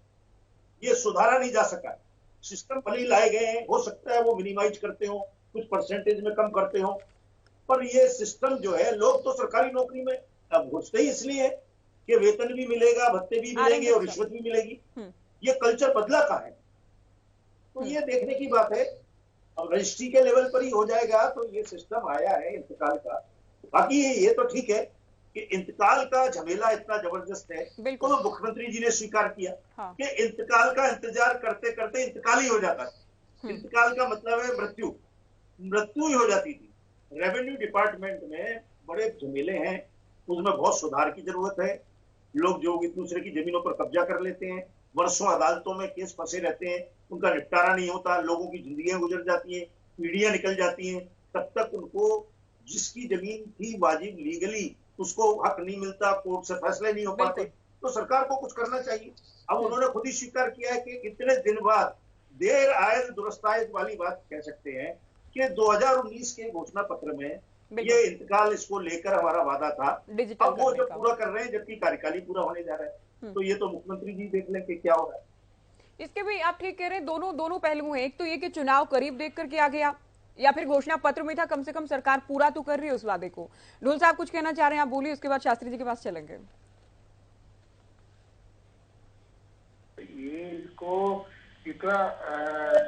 ये सुधारा नहीं जा सका। सिस्टम भले लाए गए हैं, हो सकता है वो मिनिमाइज करते हो, कुछ परसेंटेज में कम करते हो, पर ये सिस्टम जो है, लोग तो सरकारी नौकरी में अब घुसते ही इसलिए है कि वेतन भी मिलेगा, भत्ते भी मिलेंगे और रिश्वत भी मिलेगी। ये कल्चर बदला कहाँ है? तो ये देखने की बात है। अब रजिस्ट्री के लेवल पर ही हो जाएगा तो ये सिस्टम आया है इंतकाल का। बाकी ये तो ठीक है कि इंतकाल का झमेला इतना जबरदस्त है, तो मुख्यमंत्री जी ने स्वीकार किया कि इंतकाल का इंतजार करते करते इंतकाल ही हो जाता है। इंतकाल का मतलब है मृत्यु ही हो जाती थी। रेवेन्यू डिपार्टमेंट में बड़े झमेले हैं, उसमें बहुत सुधार की जरूरत है। लोग जो एक दूसरे की जमीनों पर कब्जा कर लेते हैं, वर्षों अदालतों में केस फंसे रहते हैं, उनका निपटारा नहीं होता, लोगों की जिंदगियां गुजर जाती हैं, पीढ़ियां निकल जाती हैं, तब तक उनको जिसकी जमीन थी वाजिब लीगली उसको हक नहीं मिलता, कोर्ट से फैसले नहीं हो पाते। तो सरकार को कुछ करना चाहिए। अब उन्होंने खुद ही स्वीकार किया है कि इतने दिन बाद देर आयद दुरुस्त आयद वाली बात कह सकते हैं कि 2019 के घोषणा पत्र में ये इंतकाल इसको लेकर हमारा वादा था। अब वो जो पूरा कर रहे हैं, जबकि कार्यकाल पूरा होने जा रहा है। तो ये तो मुख्यमंत्री जी देख लें कि क्या हो रहा है। इसके भी आप ठीक कह रहे हैं, दोनों पहलू हैं। एक तो ये कि चुनाव करीब देखकर किया गया, या फिर घोषणा पत्र में था, कम से कम सरकार पूरा तो कर रही है उस वादे को। ढोल साहब कुछ कहना चाह रहे हैं, आप बोलिए, उसके बाद शास्त्री जी के पास चलेंगे। ये इसको इतना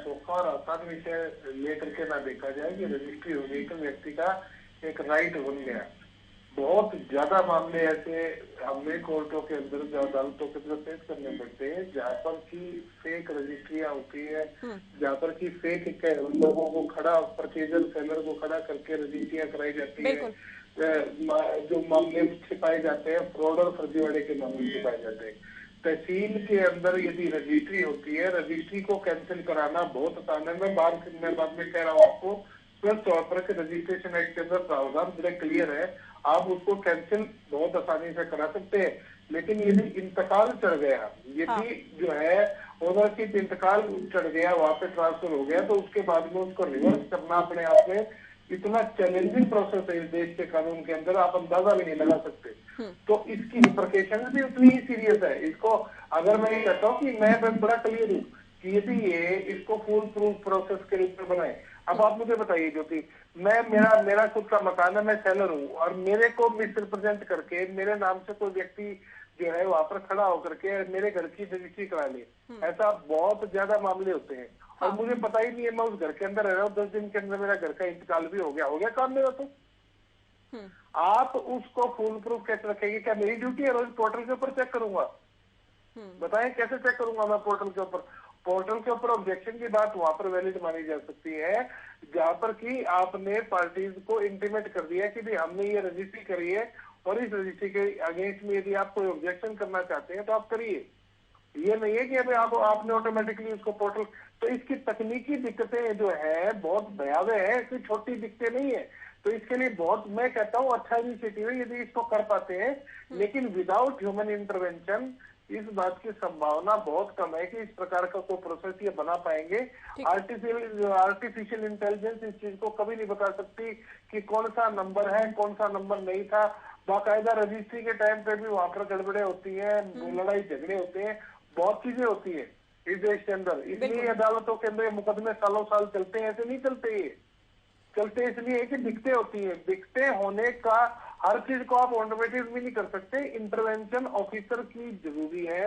सौखा और आसान विषय लेकर के ना देखा जाए कि रजिस्ट्री हो गई तो व्यक्ति का एक राइट बन गया। बहुत ज्यादा मामले ऐसे हमें कोर्टों के अंदर, अदालतों के अंदर फेस करने पड़ते हैं जहाँ पर की फेक रजिस्ट्रियां होती है, जहाँ पर की फेक लोगों को खड़ा, परचेजर सेलर को खड़ा करके रजिस्ट्रियां कराई जाती है। जो मामले छिपाए जाते हैं, फ्रॉड और फर्जीवाड़े के मामले छिपाए जाते हैं। तहसील के अंदर यदि रजिस्ट्री होती है, रजिस्ट्री को कैंसिल कराना बहुत आसान है। मैं बाद में कह रहा हूँ आपको, स्पष्ट तौर पर रजिस्ट्रेशन एक्ट के अंदर प्रावधान बड़े क्लियर है, आप उसको कैंसिल बहुत आसानी से करा सकते हैं। लेकिन यदि इंतकाल चढ़ गया, यदि जो है ओनरशिप इंतकाल चढ़ गया, वहां पे ट्रांसफर हो गया, तो उसके बाद में उसको रिवर्स करना अपने आप में इतना चैलेंजिंग प्रोसेस है इस देश के कानून के अंदर, आप अंदाजा भी नहीं लगा सकते। तो इसकी रिप्रिकेशन भी उतनी ही सीरियस है। इसको अगर मैं ये कहता हूँ कि मैं बड़ा क्लियर हूँ कि यदि ये इसको फुल प्रूफ प्रोसेस के रूप में बनाए। अब आप मुझे बताइए ज्योति, मेरा खुद का मकान है, मैं सेलर हूँ, और मेरे को मिस रिप्रेजेंट करके मेरे नाम से कोई व्यक्ति जो है वहां पर खड़ा होकर के मेरे घर की रजिस्ट्री करा ले, ऐसा बहुत ज्यादा मामले होते हैं। और मुझे पता ही नहीं है, मैं उस घर के अंदर रह रहा हूँ, 10 दिन के अंदर मेरा घर का इंतकाल भी हो गया काम मेरा। तो आप उसको फुल प्रूफ कैसे रखेंगे? क्या मेरी ड्यूटी है रोज पोर्टल के ऊपर चेक करूंगा? बताएं कैसे चेक करूंगा मैं पोर्टल के ऊपर? पोर्टल के ऊपर ऑब्जेक्शन की बात वहां पर वैलिड मानी जा सकती है जहां पर कि आपने पार्टीज को इंटीमेट कर दिया कि भाई हमने ये रजिस्ट्री करी है, और इस रजिस्ट्री के अगेंस्ट में यदि आप कोई ऑब्जेक्शन करना चाहते हैं तो आप करिए। ये नहीं है कि अभी आपने ऑटोमेटिकली उसको पोर्टल। तो इसकी तकनीकी दिक्कतें जो है बहुत भयावह है, कोई छोटी दिक्कतें नहीं है। तो इसके लिए बहुत, मैं कहता हूँ अच्छा इनिशिएटिव है यदि इसको कर पाते हैं, लेकिन विदाउट ह्यूमन इंटरवेंशन इस बात की संभावना बहुत कम है कि इस प्रकार का कोई प्रोसेस ये बना पाएंगे। आर्टिफिशियल इंटेलिजेंस इस चीज को कभी नहीं बता सकती कि कौन सा नंबर है, कौन सा नंबर नहीं था। बाकायदा रजिस्ट्री के टाइम पे भी वहां पर गड़बड़े होती है, लड़ाई झगड़े होते हैं, बहुत चीजें होती है इस देश के अंदर। इसलिए अदालतों के अंदर मुकदमे सालों साल चलते हैं, ऐसे नहीं चलते। ये चलते इसलिए कि दिक्कतें होती है। दिक्कतें होने का हर चीज को आप ऑटोमेटिक भी नहीं कर सकते, इंटरवेंशन ऑफिसर की जरूरी है,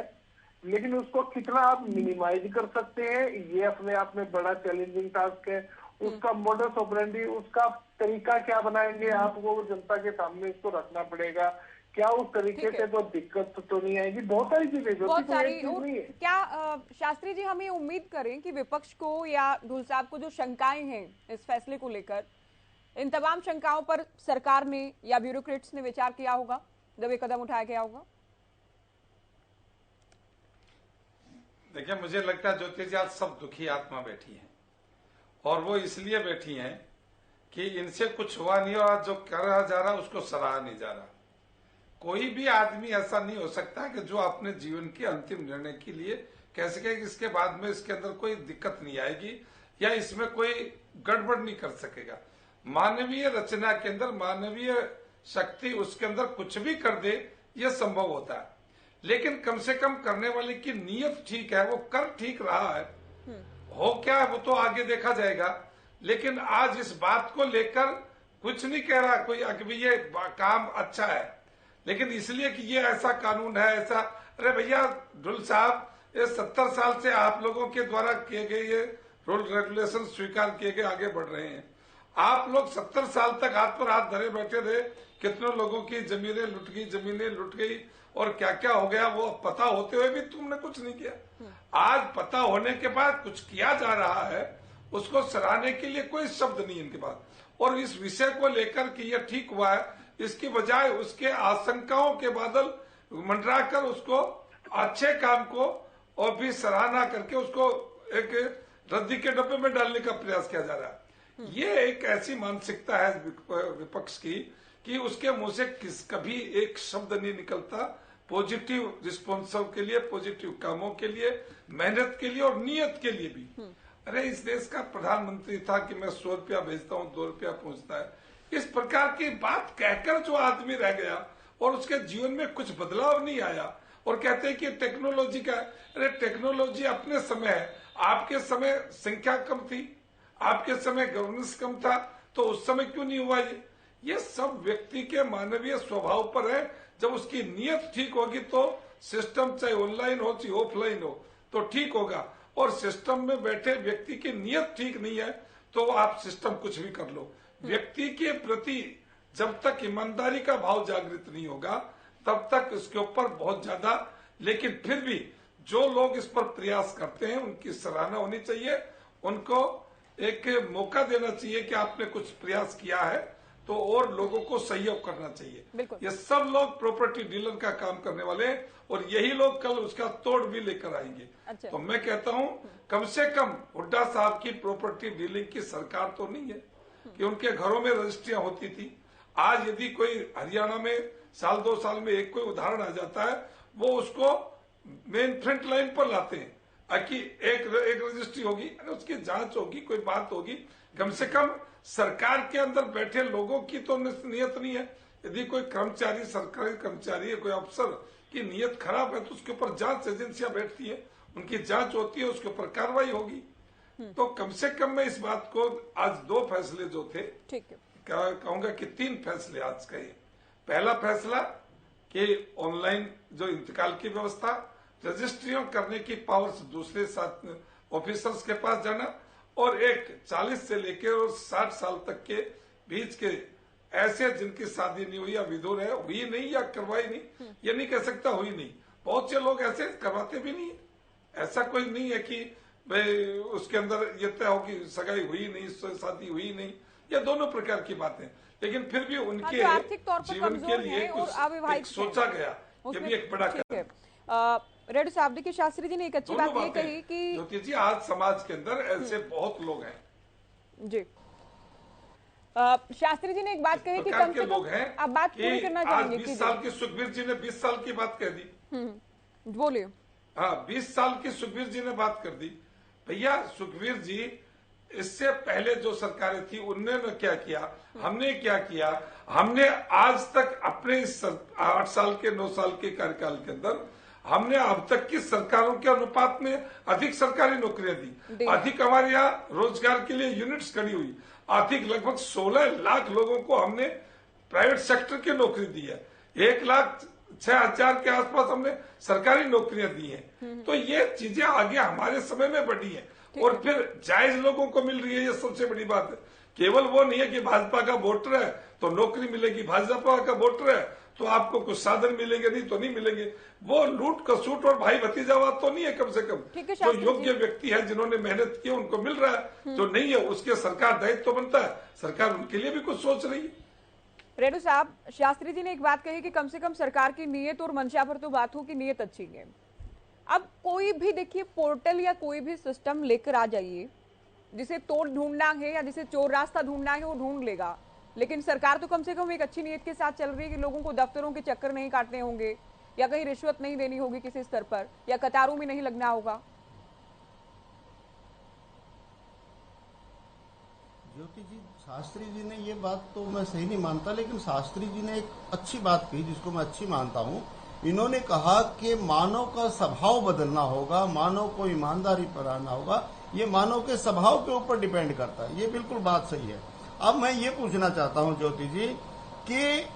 लेकिन उसको कितना आप मिनिमाइज कर सकते हैं ये अपने आप में बड़ा चैलेंजिंग टास्क है। उसका मोडस ऑपरेंडी, उसका तरीका क्या बनाएंगे, आपको जनता के सामने इसको रखना पड़ेगा। क्या उस तरीके से तो दिक्कत तो नहीं आएगी? बहुत सारी चीजें, बहुत सारी। नहीं है। क्या शास्त्री जी हम ये उम्मीद करें कि विपक्ष को या ढुल साहब को जो शंकाएं हैं इस फैसले को लेकर, इन तमाम शंकाओं पर सरकार ने या ब्यूरोक्रेट्स ने विचार किया होगा जब ये कदम उठाया गया होगा? देखिए, मुझे लगता है ज्योति जी आज सब दुखी आत्मा बैठी है, और वो इसलिए बैठी हैं कि इनसे कुछ हुआ नहीं और जो करा जा रहा उसको सराहा नहीं जा रहा। कोई भी आदमी ऐसा नहीं हो सकता कि जो अपने जीवन के अंतिम निर्णय के लिए कह सके कि इसके बाद में इसके अंदर कोई दिक्कत नहीं आएगी या इसमें कोई गड़बड़ नहीं कर सकेगा। मानवीय रचना के अंदर मानवीय शक्ति उसके अंदर कुछ भी कर दे, यह संभव होता है, लेकिन कम से कम करने वाले की नीयत ठीक है, वो कर ठीक रहा है। हो क्या है वो तो आगे देखा जाएगा, लेकिन आज इस बात को लेकर कुछ नहीं कह रहा कोई कि ये काम अच्छा है, लेकिन इसलिए कि ये ऐसा कानून है ऐसा। अरे भैया ढुल साहब, ये 70 साल से आप लोगों के द्वारा किए गए ये रूल रेगुलेशन स्वीकार किए गए आगे बढ़ रहे हैं। आप लोग 70 साल तक हाथ पर हाथ धरे बैठे रहे, कितने लोगों की जमीनें लुट गई और क्या क्या हो गया, वो पता होते हुए भी तुमने कुछ नहीं किया। आज पता होने के बाद कुछ किया जा रहा है, उसको सराहने के लिए कोई शब्द नहीं इनके पास। और इस विषय को लेकर कि यह ठीक हुआ है, इसकी बजाय उसके आशंकाओं के बादल मंडरा कर उसको अच्छे काम को और भी सराहना करके उसको एक रद्दी के डब्बे में डालने का प्रयास किया जा रहा है। ये एक ऐसी मानसिकता है विपक्ष की कि उसके मुंह से कभी एक शब्द नहीं निकलता पॉजिटिव रिस्पॉन्स के लिए, पॉजिटिव कामों के लिए, मेहनत के लिए और नियत के लिए भी। अरे इस देश का प्रधानमंत्री था कि मैं 100 रुपया भेजता हूँ 2 रुपया पहुंचता है, इस प्रकार की बात कहकर जो आदमी रह गया और उसके जीवन में कुछ बदलाव नहीं आया और कहते हैं कि टेक्नोलॉजी का। अरे टेक्नोलॉजी अपने समय है, आपके समय संख्या कम थी, आपके समय गवर्नेंस कम था, तो उस समय क्यों नहीं हुआ ये सब व्यक्ति के मानवीय स्वभाव पर है। जब उसकी नीयत ठीक होगी तो सिस्टम चाहे ऑनलाइन हो चाहे ऑफलाइन हो तो ठीक होगा, और सिस्टम में बैठे व्यक्ति की नीयत ठीक नहीं है तो आप सिस्टम कुछ भी कर लो। व्यक्ति के प्रति जब तक ईमानदारी का भाव जागृत नहीं होगा तब तक इसके ऊपर बहुत ज्यादा, लेकिन फिर भी जो लोग इस पर प्रयास करते हैं उनकी सराहना होनी चाहिए, उनको एक मौका देना चाहिए कि आपने कुछ प्रयास किया है, तो और लोगों को सहयोग करना चाहिए। बिल्कुल। ये सब लोग प्रॉपर्टी डीलर का काम करने वाले हैं और यही लोग कल उसका तोड़ भी लेकर आएंगे। अच्छा। तो मैं कहता हूं कम से कम हुड्डा साहब की प्रॉपर्टी डीलिंग की सरकार तो नहीं है कि उनके घरों में रजिस्ट्रियां होती थी। आज यदि कोई हरियाणा में साल 2 साल में एक कोई उदाहरण आ जाता है, वो उसको मेन फ्रंट लाइन पर लाते हैं कि एक रजिस्ट्री होगी, उसकी जांच होगी, कोई बात होगी। कम से कम सरकार के अंदर बैठे लोगों की तो नीयत नहीं है। यदि कोई कर्मचारी, सरकारी कर्मचारी है, कोई अफसर की नीयत खराब है तो उसके ऊपर जांच एजेंसियां बैठती है, उनकी जांच होती है, उसके ऊपर कार्रवाई होगी। तो कम से कम मैं इस बात को, आज 2 फैसले जो थे, ठीक है, कहूंगा कि 3 फैसले आज कहे। पहला फैसला कि ऑनलाइन जो इंतकाल की व्यवस्था, रजिस्ट्रियों करने की पावर्स दूसरे ऑफिसर्स के पास जाना, और एक 40 से लेकर 60 साल तक के बीच के ऐसे जिनकी शादी नहीं हुई या विधुर है, हुई नहीं या करवाई नहीं, ये नहीं कह सकता हुई नहीं, बहुत से लोग ऐसे करवाते भी नहीं है। ऐसा कोई नहीं है कि भाई उसके अंदर ये तय हो कि सगाई हुई नहीं, शादी हुई नहीं, या दोनों प्रकार की बातें। लेकिन फिर भी उनके आर्थिक तौर पर जीवन के लिए कुछ सोचा गया, ये भी एक बड़ा कदम। रेड्डी साहब, देखिए शास्त्री जी ने एक अच्छी बात ये कही कि ज्योति जी, आज समाज के अंदर ऐसे बहुत लोग हैं जी। शास्त्री जी ने एक बात कही कि कम से कम आप बात पूरी करना चाहेंगे। 20 साल की सुखबीर जी ने 20 साल की बात कह दी। बोलिए। हाँ, 20 साल की सुखबीर जी ने बात कर दी। भैया सुखबीर जी, इससे पहले जो सरकारें थी उन्होंने क्या किया, हमने क्या किया? हमने आज तक अपने इस 8 साल के 9 साल के कार्यकाल के अंदर हमने अब तक की सरकारों के अनुपात में अधिक सरकारी नौकरियां दी, अधिक हमारे यहाँ रोजगार के लिए यूनिट्स खड़ी हुई, अधिक लगभग 16 लाख लोगों को हमने प्राइवेट सेक्टर की नौकरी दी है, 1,06,000 के आसपास हमने सरकारी नौकरियां दी हैं। तो ये चीजें आगे हमारे समय में बढ़ी है और फिर जायज लोगों को मिल रही है, ये सबसे बड़ी बात है। केवल वो नहीं है कि भाजपा का वोटर है तो नौकरी मिलेगी, भाजपा का वोटर है तो आपको कुछ साधन मिलेंगे, नहीं तो नहीं मिलेंगे। वो लूट कसूट और भाई भतीजावाद तो नहीं है। कम से कम जो योग्य व्यक्ति है, जिन्होंने मेहनत की, उनको मिल रहा है। जो नहीं है उसके सरकार दायित्व तो बनता है, सरकार उनके लिए भी कुछ सोच रही है। रेड्डी साहब, शास्त्री जी ने एक बात कही कि कम से कम सरकार की नीयत और मंशा पर तो बात हो कि नीयत अच्छी है। अब कोई भी देखिए पोर्टल या कोई भी सिस्टम लेकर आ जाइए, जिसे तोड़ ढूंढना है या जिसे चोर रास्ता ढूंढना है वो ढूंढ लेगा, लेकिन सरकार तो कम से कम एक अच्छी नीयत के साथ चल रही है कि लोगों को दफ्तरों के चक्कर नहीं काटने होंगे, या कहीं रिश्वत नहीं देनी होगी किसी स्तर पर, या कतारों में नहीं लगना होगा। ज्योति जी, शास्त्री जी ने ये बात तो मैं सही नहीं मानता, लेकिन शास्त्री जी ने एक अच्छी बात कही जिसको मैं अच्छी मानता हूँ। इन्होंने कहा कि मानव का स्वभाव बदलना होगा, मानव को ईमानदारी पर आना होगा, ये मानव के स्वभाव के ऊपर डिपेंड करता है। ये बिल्कुल बात सही है। अब मैं ये पूछना चाहता हूँ ज्योति जी कि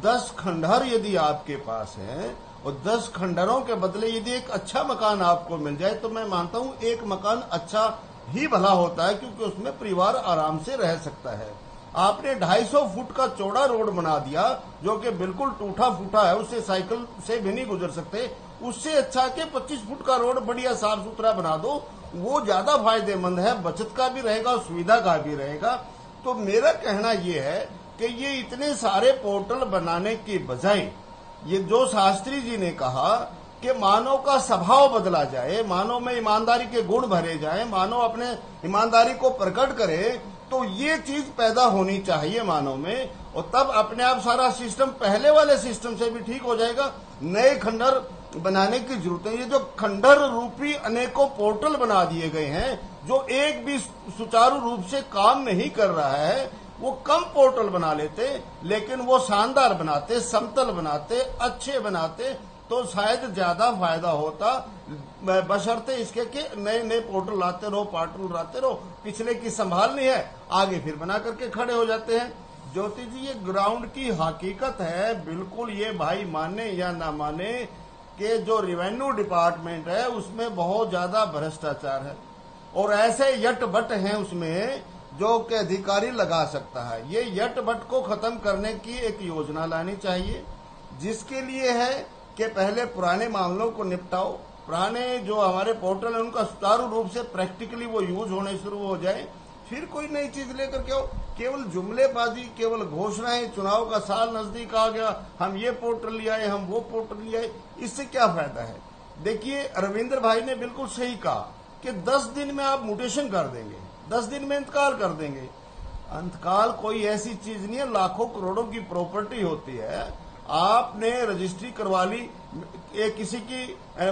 10 खंडहर यदि आपके पास है और 10 खंडहरों के बदले यदि एक अच्छा मकान आपको मिल जाए, तो मैं मानता हूँ एक मकान अच्छा ही भला होता है, क्योंकि उसमें परिवार आराम से रह सकता है। आपने 250 फुट का चौड़ा रोड बना दिया जो कि बिल्कुल टूटा फूटा है, उससे साइकिल से भी नहीं गुजर सकते। उससे अच्छा के 25 फुट का रोड बढ़िया साफ सुथरा बना दो, वो ज्यादा फायदेमंद है, बचत का भी रहेगा, सुविधा का भी रहेगा। तो मेरा कहना ये है कि ये इतने सारे पोर्टल बनाने की बजाय ये जो शास्त्री जी ने कहा कि मानव का स्वभाव बदला जाए, मानव में ईमानदारी के गुण भरे जाए, मानव अपने ईमानदारी को प्रकट करे, तो ये चीज पैदा होनी चाहिए मानव में, और तब अपने आप सारा सिस्टम पहले वाले सिस्टम से भी ठीक हो जाएगा। नए खंडहर बनाने की जरूरत है। ये जो खंडहर रूपी अनेकों पोर्टल बना दिए गए हैं जो एक भी सुचारू रूप से काम नहीं कर रहा है, वो कम पोर्टल बना लेते, लेकिन वो शानदार बनाते, समतल बनाते, अच्छे बनाते, तो शायद ज्यादा फायदा होता, बशर्ते इसके कि नए नए पोर्टल लाते रहो, पोर्टल लाते रहो, पिछले की संभाल नहीं है, आगे फिर बना करके खड़े हो जाते हैं। ज्योति जी, ये ग्राउंड की हकीकत है, बिल्कुल ये भाई माने या ना माने कि जो रेवेन्यू डिपार्टमेंट है उसमें बहुत ज्यादा भ्रष्टाचार है और ऐसे यट बट हैं उसमें जो कि अधिकारी लगा सकता है। ये यट बट को खत्म करने की एक योजना लानी चाहिए, जिसके लिए है कि पहले पुराने मामलों को निपटाओ, पुराने जो हमारे पोर्टल है उनका सुचारू रूप से प्रैक्टिकली वो यूज होने शुरू हो जाए, फिर कोई नई चीज लेकर के आओ। केवल जुमलेबाजी, केवल घोषणाएं, चुनाव का साल नजदीक आ गया, हम ये पोर्टल ले आए, हम वो पोर्टल ले आए, इससे क्या फायदा है? देखिए, रविंद्र भाई ने बिल्कुल सही कहा कि 10 दिन में आप म्यूटेशन कर देंगे, 10 दिन में इंतकाल कर देंगे। अंतकाल कोई ऐसी चीज नहीं है, लाखों करोड़ों की प्रॉपर्टी होती है। आपने रजिस्ट्री करवा ली, किसी की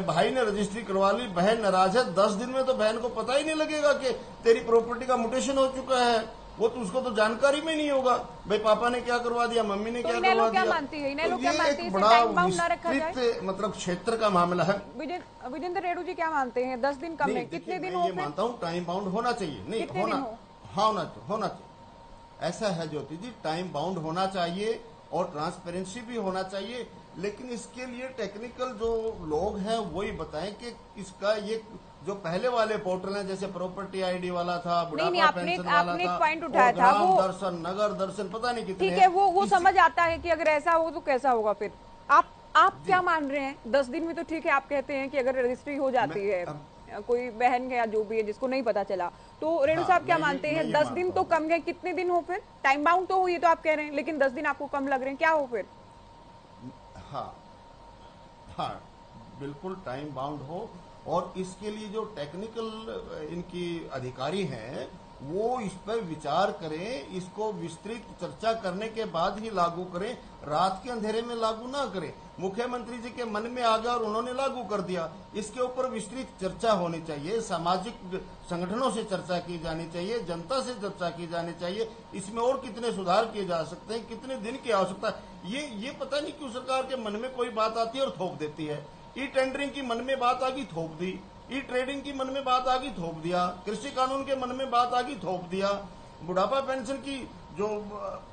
भाई ने रजिस्ट्री करवा ली, बहन नाराज है, 10 दिन में तो बहन को पता ही नहीं लगेगा कि तेरी प्रॉपर्टी का म्यूटेशन हो चुका है। वो तो उसको तो जानकारी में नहीं होगा, भाई पापा ने क्या करवा दिया, मम्मी ने क्या करवा दिया। मानती है तो ये एक बड़ा विस्तृत मतलब क्षेत्र का मामला है। विजेंद्र रेड्डी जी क्या मानते हैं? 10 दिन कम है, कितने दिन हो? ये मानता हूँ टाइम बाउंड होना चाहिए, नहीं होना चाहिए। ऐसा है ज्योति जी, टाइम बाउंड होना चाहिए और ट्रांसपेरेंसी भी होना चाहिए, लेकिन इसके लिए टेक्निकल जो लोग हैं वही बताएं कि इसका ये जो पहले वाले पोर्टल हैं, जैसे प्रॉपर्टी आईडी वाला था, बुढ़ापा पेंशन वाला था, पॉइंट उठाया था, वो दर्शन, नगर दर्शन, पता नहीं कितने। ठीक है, वो समझ आता है कि अगर ऐसा हो तो कैसा होगा। फिर आप क्या मान रहे हैं? 10 दिन में तो ठीक है, आप कहते हैं कि अगर रजिस्ट्री हो जाती है, कोई बहन या जो भी है जिसको नहीं पता चला, तो रेणु साहब क्या मानते हैं? 10 दिन तो कम है, कितने दिन हो फिर? टाइम बाउंड तो हो, ये तो आप कह रहे हैं, लेकिन 10 दिन आपको कम लग रहे हैं, क्या हो फिर? हाँ, बिल्कुल टाइम बाउंड हो, और इसके लिए जो टेक्निकल इनकी अधिकारी हैं वो इस पर विचार करें, इसको विस्तृत चर्चा करने के बाद ही लागू करें, रात के अंधेरे में लागू ना करें। मुख्यमंत्री जी के मन में आ गया और उन्होंने लागू कर दिया, इसके ऊपर विस्तृत चर्चा होनी चाहिए, सामाजिक संगठनों से चर्चा की जानी चाहिए, जनता से चर्चा की जानी चाहिए, इसमें और कितने सुधार किए जा सकते हैं, कितने दिन की आवश्यकता है। ये पता नहीं क्यों सरकार के मन में कोई बात आती है और थोप देती है। ई टेंडरिंग की मन में बात आ गई, थोप दी, ई ट्रेडिंग की मन में बात आ गई, थोप दिया, कृषि कानून के मन में बात आ गई, थोप दिया, बुढ़ापा पेंशन की जो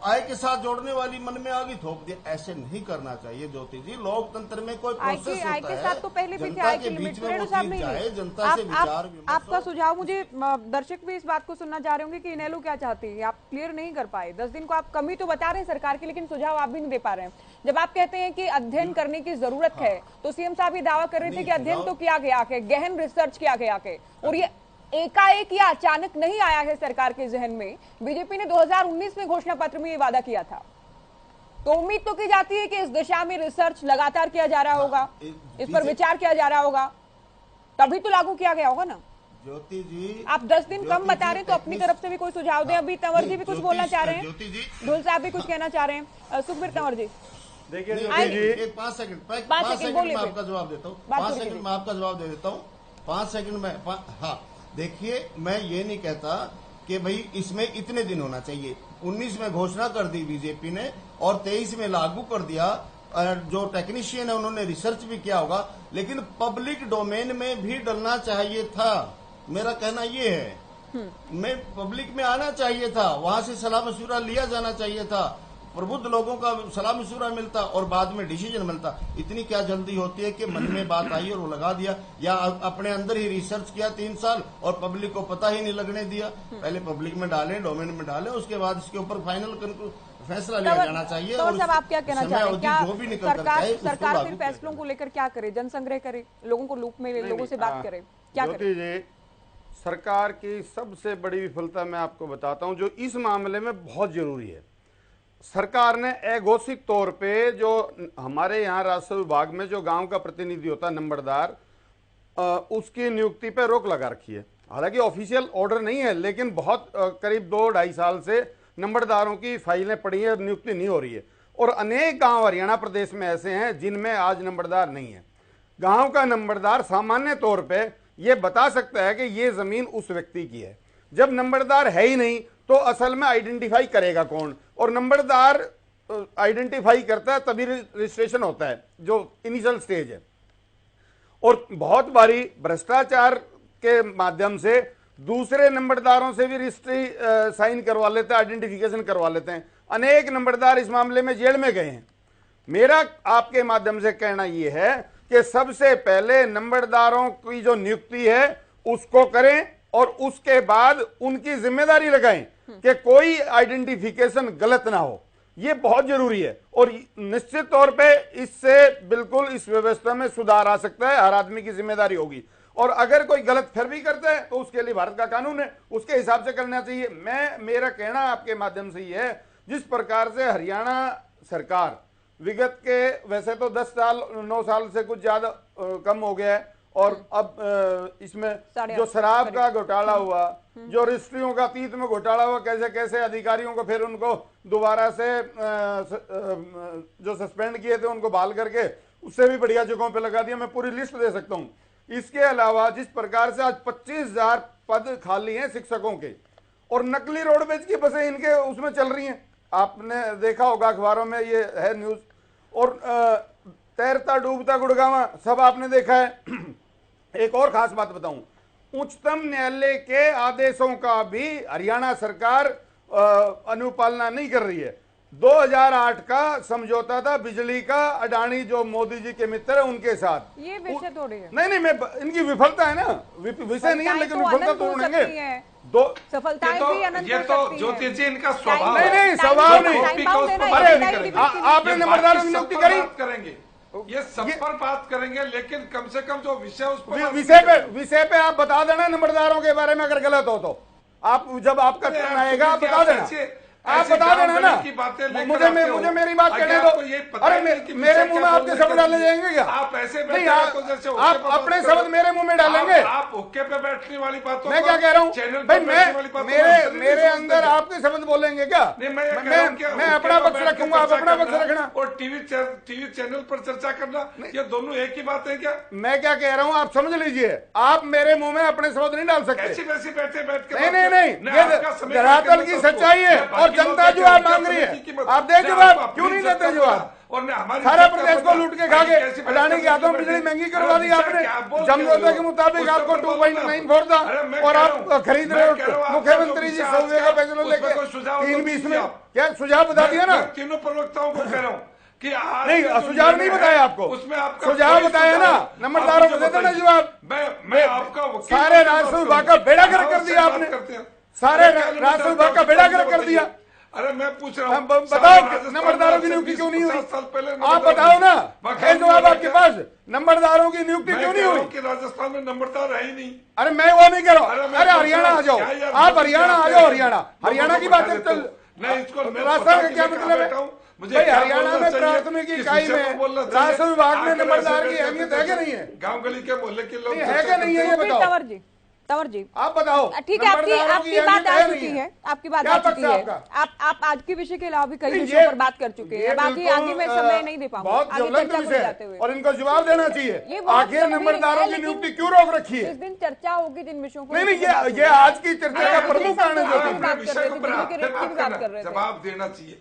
आय के साथ जोड़ने वाली मन में आ गई, थोप दिया। ऐसे नहीं करना चाहिए ज्योति जी, लोकतंत्र में कोई प्रोसेस होता है, साथ तो पहले भी जनता के बीच में वो चीज जाए, जनता से विचार विमर्श। आपका सुझाव, मुझे दर्शक भी इस बात को सुनना चाह रहे होंगे कि इनेलो क्या चाहती है, आप क्लियर नहीं कर पाए। 10 दिन को आप कमी तो बता रहे हैं सरकार की, लेकिन सुझाव आप भी नहीं दे पा रहे हैं। जब आप कहते हैं कि अध्ययन करने की जरूरत है, तो सीएम साहब ये दावा कर रहे थे कि अध्ययन तो किया गया है, गहन रिसर्च किया गया है, और ये एकाएक या अचानक नहीं आया है सरकार के जहन में। बीजेपी ने 2019 में घोषणा पत्र में ये वादा किया था, तो उम्मीद तो की जाती है कि इस दिशा में रिसर्च लगातार किया जा रहा होगा, इस पर विचार किया जा रहा होगा, तभी तो लागू किया गया होगा ना। ज्योति जी, आप 10 दिन कम बता रहे हैं, तो अपनी तरफ से भी कोई सुझाव दें। अभी तंवर जी भी कुछ बोलना चाह रहे हैं, ढोल साहब भी कुछ कहना चाह रहे हैं। सुखबीर तंवर जी, देखिए 5 सेकंड में आपका जवाब देता हूँ, 5 सेकंड में आपका जवाब दे देता हूँ, 5 सेकंड में। हाँ, देखिए, मैं ये नहीं कहता कि भाई इसमें इतने दिन होना चाहिए। 19 में घोषणा कर दी बीजेपी ने और 23 में लागू कर दिया। जो टेक्नीशियन है उन्होंने रिसर्च भी किया होगा, लेकिन पब्लिक डोमेन में भी डलना चाहिए था। मेरा कहना ये है, मैं पब्लिक में आना चाहिए था, वहां से सलाह मशूरा लिया जाना चाहिए था, प्रबुद्ध लोगों का सलाह मशूरा मिलता और बाद में डिसीजन मिलता। इतनी क्या जल्दी होती है कि मन में बात आई और वो लगा दिया, या अपने अंदर ही रिसर्च किया 3 साल और पब्लिक को पता ही नहीं लगने दिया। पहले पब्लिक में डाले, डोमेन में डाले, उसके बाद इसके ऊपर फाइनल फैसला लिया जाना चाहिए। और सब आप क्या कहना चाह रहे हैं? क्या जो भी सरकार फिर फैसलों को लेकर क्या करे? जनसंग्रह करे, लोगों को लूप में लोगों से बात करे, क्या करे? सरकार की सबसे बड़ी विफलता मैं आपको बताता हूं, जो इस मामले में बहुत जरूरी है। सरकार ने अघोषित तौर पे जो हमारे यहाँ राजस्व विभाग में जो गांव का प्रतिनिधि होता है, नंबरदार, उसकी नियुक्ति पे रोक लगा रखी है। हालांकि ऑफिशियल ऑर्डर नहीं है, लेकिन बहुत करीब 2-2.5 साल से नंबरदारों की फाइलें पड़ी हैं, नियुक्ति नहीं हो रही है। और अनेक गांव हरियाणा प्रदेश में ऐसे हैं जिनमें आज नंबरदार नहीं है। गांव का नंबरदार सामान्य तौर पे ये बता सकता है कि ये जमीन उस व्यक्ति की है। जब नंबरदार है ही नहीं तो असल में आइडेंटिफाई करेगा कौन? और नंबरदार आइडेंटिफाई करता है तभी रजिस्ट्रेशन होता है, जो इनिशियल स्टेज है। और बहुत बारी भ्रष्टाचार के माध्यम से दूसरे नंबरदारों से भी रजिस्ट्री साइन करवा लेते हैं, आइडेंटिफिकेशन करवा लेते हैं। अनेक नंबरदार इस मामले में जेल में गए हैं। मेरा आपके माध्यम से कहना यह है कि सबसे पहले नंबरदारों की जो नियुक्ति है उसको करें और उसके बाद उनकी जिम्मेदारी लगाएं कि कोई आइडेंटिफिकेशन गलत ना हो। यह बहुत जरूरी है और निश्चित तौर पे इससे बिल्कुल इस व्यवस्था में सुधार आ सकता है, हर आदमी की जिम्मेदारी होगी। और अगर कोई गलत फिर भी करता है तो उसके लिए भारत का कानून है, उसके हिसाब से करना चाहिए। मेरा कहना आपके माध्यम से ये है, जिस प्रकार से हरियाणा सरकार विगत के वैसे तो 10 साल 9 साल से कुछ ज्यादा कम हो गया है, और अब इसमें जो शराब का घोटाला हुआ, जो रजिस्ट्रियों का अतीत में घोटाला हुआ, कैसे कैसे अधिकारियों को फिर उनको दोबारा से जो सस्पेंड किए थे उनको बहाल करके उससे भी बढ़िया जगहों पे लगा दिया, मैं पूरी लिस्ट दे सकता हूं। इसके अलावा जिस प्रकार से आज 25,000 पद खाली हैं शिक्षकों के, और नकली रोडवेज की बसें इनके उसमें चल रही हैं, आपने देखा होगा अखबारों में ये है न्यूज, और तैरता डूबता गुड़गावा सब आपने देखा है। एक और खास बात बताऊं, उच्चतम न्यायालय के आदेशों का भी हरियाणा सरकार अनुपालना नहीं कर रही है। 2008 का समझौता था बिजली का, अडानी जो मोदी जी के मित्र है उनके साथ, ये विषय थोड़ी है। नहीं मैं इनकी विफलता है ना, विषय नहीं है, लेकिन विफलता तो ढूंढेंगे। दो सफलताएं भी अनंत ये तो ज्योति जी इनका स्वभाव नहीं स्वभाव नहीं। अरे आपने नंबरदार नियुक्ति करी, करेंगे ये सब पर बात करेंगे, लेकिन कम से कम जो विषय उस पर विषय पे आप बता देना नंबरदारों के बारे में, अगर गलत हो तो आप जब आपका टर्न आएगा आप बता देना, आप बता देना ना। मुझे मेरी बात कहने दो। अरे मेरे मुंह में आपके शब्द डाले जाएंगे क्या? आप ऐसे नहीं, आप अपने शब्द मेरे मुंह में डालेंगे। आप हुक्के पे बैठने वाली बात, मैं क्या कह रहा हूँ भाई, मेरे अंदर आपके शब्द बोलेंगे क्या? मैं अपना पक्ष रखूंगा, आप अपना पक्ष रखना, और टीवी चैनल पर चर्चा करना, ये दोनों एक ही बात है क्या? मैं क्या कह रहा हूँ आप समझ लीजिए, आप मेरे मुंह में अपने शब्द नहीं डाल सकते। ऐसी वैसी बैठे बैठ के नहीं, ये धरातल की सच्चाई है, और जनता जवाब मांग रही है। आप दे जवाब, क्यों नहीं देते जवाब? सारा प्रदेश को लूट के खा गए, अडानी के हाथों बिजली महंगी करवा दी आपने, समझौते के मुताबिक आपको 2.94 था, और आप खरीद रहे हो मुख्यमंत्री जी सौदे का फैसला लेके 320 में। क्या सुझाव बता दिया ना? तीनों प्रवक्ताओं को कह रहा हूँ कि नहीं, सुझाव नहीं बताया आपको, उसमें आपका सुझाव बताया ना, नंबरदारों को देते ना जवाब। मैं आपका सारे राजस्व विभाग का बेड़ा गर्क कर दिया आपने, सारे राजस्व विभाग का बेड़ा गर्क कर दिया। अरे मैं पूछ रहा हूँ, बताओ नंबरदारों की नियुक्ति क्यों नहीं हुई? 7 साल पहले आप बताओ ना, है जवाब आपके पास, नंबरदारों की नियुक्ति क्यों नहीं हुई? राजस्थान में नंबरदार है ही नहीं। अरे मैं वो नहीं कह रहा हूँ, अरे हरियाणा आ जाओ, आप हरियाणा आ जाओ, हरियाणा की बात है। राजस्थान का क्या मतलब है भाई? हरियाणा में प्राथमिक इकाई में राजस्व विभाग में नंबरदार की अहमियत है कि नहीं है? गांव गली के मोहल्ले के लोग है कि नहीं है, ये बताओ। तंवर जी आप बताओ। ठीक है, आपकी बात आ चुकी है, आपकी बात आ चुकी है। आप आज के विषय के अलावा भी कई विषयों पर बात कर चुके हैं, बाकी आगे मैं समय नहीं दे पाऊंगा, बहुत ज्वलंत विषय है और इनको जवाब देना चाहिए। ये आखिर नंबरदारों की नियुक्ति क्यों रोक रखी है? इस दिन चर्चा होगी जिन विषयों को। नहीं, ये आज की चर्चा का प्रमुख कारण है, जवाब देना चाहिए।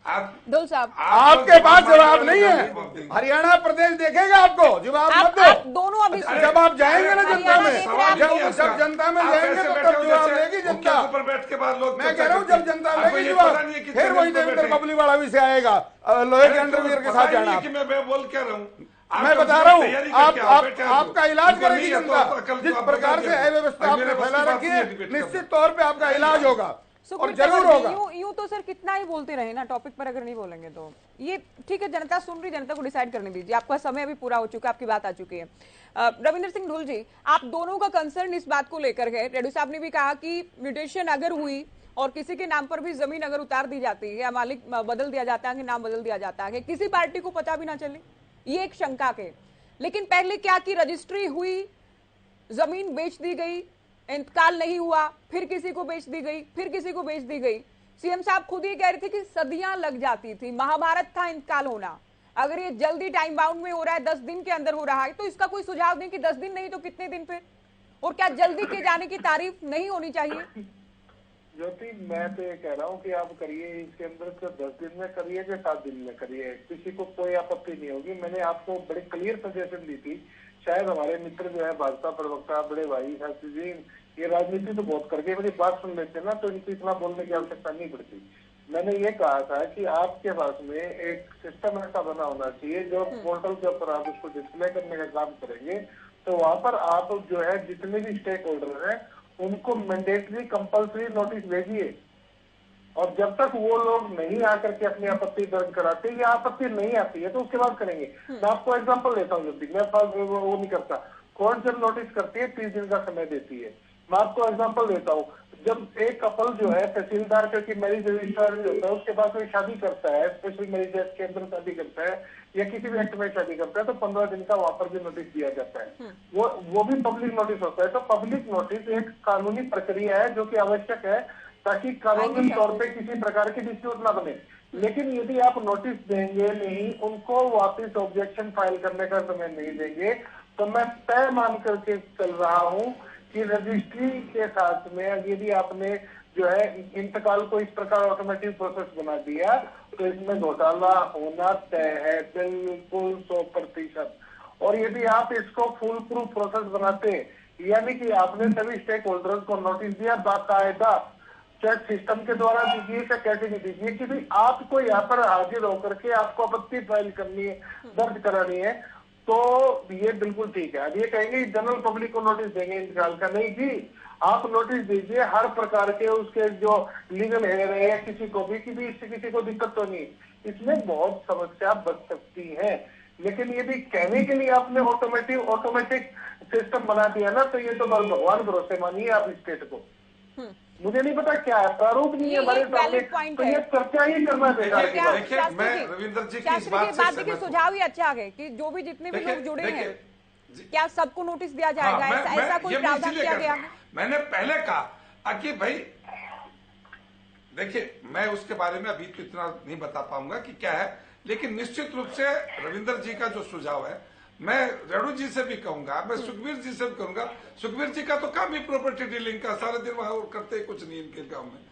डोल साहब, आपके पास जवाब नहीं है, हरियाणा प्रदेश देखेगा आपको, जवाब मत दो। दोनों अभी जब आप जाएंगे ना जनता में, जब जनता में जाएंगे तो तब जवाब लेगी जनता। बैठ के बाद लोग, मैं कह रहा हूँ जब जनता लेगी जवाब, फिर वही देवेंद्र बबली वाला विषय आएगा, लोहे के अंडरवियर के साथ जाना। मैं बोल क्या रहा हूँ, मैं बता रहा हूँ, आपका इलाज करेगी जनता। जिस प्रकार से अव्यवस्था आपने फैला रखी है, निश्चित तौर पे आपका इलाज होगा और जरूर होगा। यूं तो सर कितना ही बोलते रहे ना, टॉपिक पर अगर नहीं बोलेंगे तो ये ठीक है, जनता सुन रही, जनता को डिसाइड करने दीजिए। आपका समय अभी पूरा हो चुका है, आपकी बात आ चुकी है। रविंद्र सिंह ढूल जी, आप दोनों का कंसर्न इस बात को लेकर है, रेड्डी साहब ने भी कहा कि म्यूटेशन अगर हुई और किसी के नाम पर भी जमीन अगर उतार दी जाती है या मालिक बदल दिया जाता है, नाम बदल दिया जाता है, किसी पार्टी को पता भी ना चले, ये एक शंका के। लेकिन पहले क्या की रजिस्ट्री हुई, जमीन बेच दी गई, इंतकाल नहीं हुआ, फिर किसी को बेच दी गई, फिर किसी को बेच दी गई। सीएम साहब खुद ही कह रहे थे कि सदियां लग जाती थी, महाभारत था इंतकाल होना। अगर ये जल्दी टाइम बाउंड में हो रहा है, 10 दिन के अंदर हो रहा है, तो इसका कोई सुझाव दें कि 10 दिन नहीं तो कितने दिन पे, और क्या जल्दी के जाने की तारीफ नहीं होनी चाहिए? ज्योति, मैं तो ये कह रहा हूँ कि आप करिए इसके अंदर, 10 दिन में करिए या 7 दिन में करिए, किसी को कोई आपत्ति नहीं होगी। मैंने आपको बड़े क्लियर सजेशन दी थी, शायद हमारे मित्र जो है भाजपा प्रवक्ता बड़े भाई शास्त्री जी, ये राजनीति तो बहुत करके मेरी बात सुन लेते ना, तो इनको इतना बोलने की आवश्यकता नहीं पड़ती। मैंने ये कहा था कि आपके पास में एक सिस्टम ऐसा बना होना चाहिए जो पोर्टल के ऊपर आप उसको डिस्प्ले करने का काम करेंगे, तो वहां पर आप जो है जितने भी स्टेक होल्डर हैं उनको मैंडेटरी कंपल्सरी नोटिस भेजिए, और जब तक वो लोग नहीं आकर के अपनी आपत्ति दर्ज कराते या आपत्ति नहीं आती है तो उसके बाद करेंगे। मैं आपको एग्जांपल देता हूँ, मैं वो नहीं करता। कोर्ट जब नोटिस करती है 30 दिन का समय देती है। मैं आपको एग्जांपल देता हूँ, जब एक कपल जो है तहसीलदार के मैरिज रजिस्ट्रार जो होता है उसके पास कोई शादी करता है, स्पेशल मैरिज एक्ट के अंदर शादी करता है या किसी भी एक्ट में शादी करता है, तो 15 दिन का वहां पर भी नोटिस दिया जाता है। वो भी पब्लिक नोटिस होता है। तो पब्लिक नोटिस एक कानूनी प्रक्रिया है जो कि आवश्यक है ताकि कानूनी तौर पे किसी प्रकार की डिस्प्यूट ना बने। लेकिन यदि आप नोटिस देंगे नहीं, उनको वापस ऑब्जेक्शन फाइल करने का समय नहीं देंगे, तो मैं तय मान करके चल रहा हूं कि रजिस्ट्री के साथ में यदि आपने जो है इंतकाल को इस प्रकार ऑटोमेटिक प्रोसेस बना दिया तो इसमें घोटाला होना तय है, बिल्कुल 100%। और यदि आप इसको फुल प्रूफ प्रोसेस बनाते, यानी कि आपने सभी स्टेक होल्डर्स को नोटिस दिया बाकायदा, चाहे सिस्टम के द्वारा दीजिए चाहे कैसे भी दीजिए, कि भाई आपको यहाँ पर हाजिर होकर के आपको आपत्ति फाइल करनी है, दर्ज करानी है, तो ये बिल्कुल ठीक है। अब ये कहेंगे जनरल पब्लिक को नोटिस देंगे इंतकाल का, नहीं जी, आप नोटिस दीजिए हर प्रकार के उसके जो लीगल हेयर है या किसी को भी, कि इससे किसी को दिक्कत तो नहीं, इसमें बहुत समस्या बच सकती है। लेकिन ये भी कहने के लिए आपने ऑटोमेटिक सिस्टम बना दिया ना, तो ये तो बस भगवान भरोसे मानिए आप स्टेट को। मुझे नहीं पता क्या है, प्रारूप नहीं है हमारे सामने, तो ये चर्चा ही करना बेकार की बात है। देखिए, मैं रविंद्र जी की इस बात से देखिए सुझाव ही अच्छा है कि जो भी जितने भी लोग जुड़े हैं क्या सबको नोटिस दिया जाएगा? ऐसा कोई प्रावधान किया गया है? मैंने पहले कहा कि भाई देखिए, मैं उसके बारे में अभी तो इतना नहीं बता पाऊंगा कि क्या है, लेकिन निश्चित रूप से रविंद्र जी का जो सुझाव है, मैं रेणु जी से भी कहूंगा, मैं सुखबीर जी से भी कहूंगा। सुखबीर जी का तो काम ही प्रॉपर्टी डीलिंग का, सारा दिन वहां करते कुछ नहीं इनके गांव में।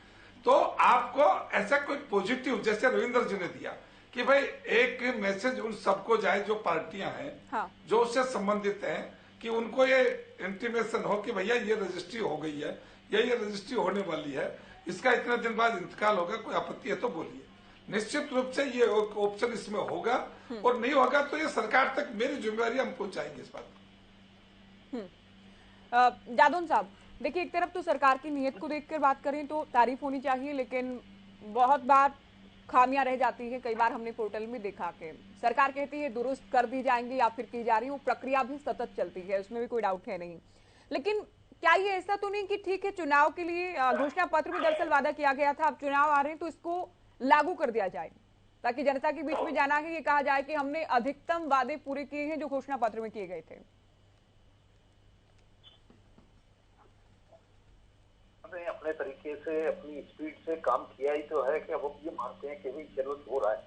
तो आपको ऐसा कोई पॉजिटिव जैसे रविंद्र जी ने दिया कि भाई एक मैसेज उन सबको जाए जो पार्टियां हैं, हाँ। जो उससे संबंधित हैं, कि उनको ये इंटीमेशन हो कि भैया ये रजिस्ट्री हो गई है या ये रजिस्ट्री होने वाली है, इसका इतने दिन बाद इंतकाल होगा, कोई आपत्ति है तो बोलिए। निश्चित रूप से ये ऑप्शन इसमें होगा, और नहीं होगा तो ये सरकार तक मेरी जिम्मेवारी हम पहुंचाएंगे इस बात को। जादौन साहब, देखिए एक तरफ तो सरकार की नीयत को देखकर बात करें तो तारीफ होनी चाहिए, लेकिन बहुत बार खामियां रह जाती है। कई बार हमने पोर्टल में देखा कि सरकार कहती है दुरुस्त कर दी जाएंगी या फिर की जा रही है, वो प्रक्रिया भी सतत चलती है, उसमें भी कोई डाउट है नहीं। लेकिन क्या ये ऐसा तो नहीं कि ठीक है चुनाव के लिए घोषणा पत्र में दरअसल वादा किया गया था, अब चुनाव आ रहे हैं तो इसको लागू कर दिया जाए, ताकि जनता के बीच में जाना है, ये कहा जाए कि हमने अधिकतम वादे पूरे किए हैं जो घोषणा पत्र में किए गए थे? हमने अपने तरीके से अपनी स्पीड से काम किया ही तो है कि अब ये मानते हैं कि भी जरूरत हो रहा है,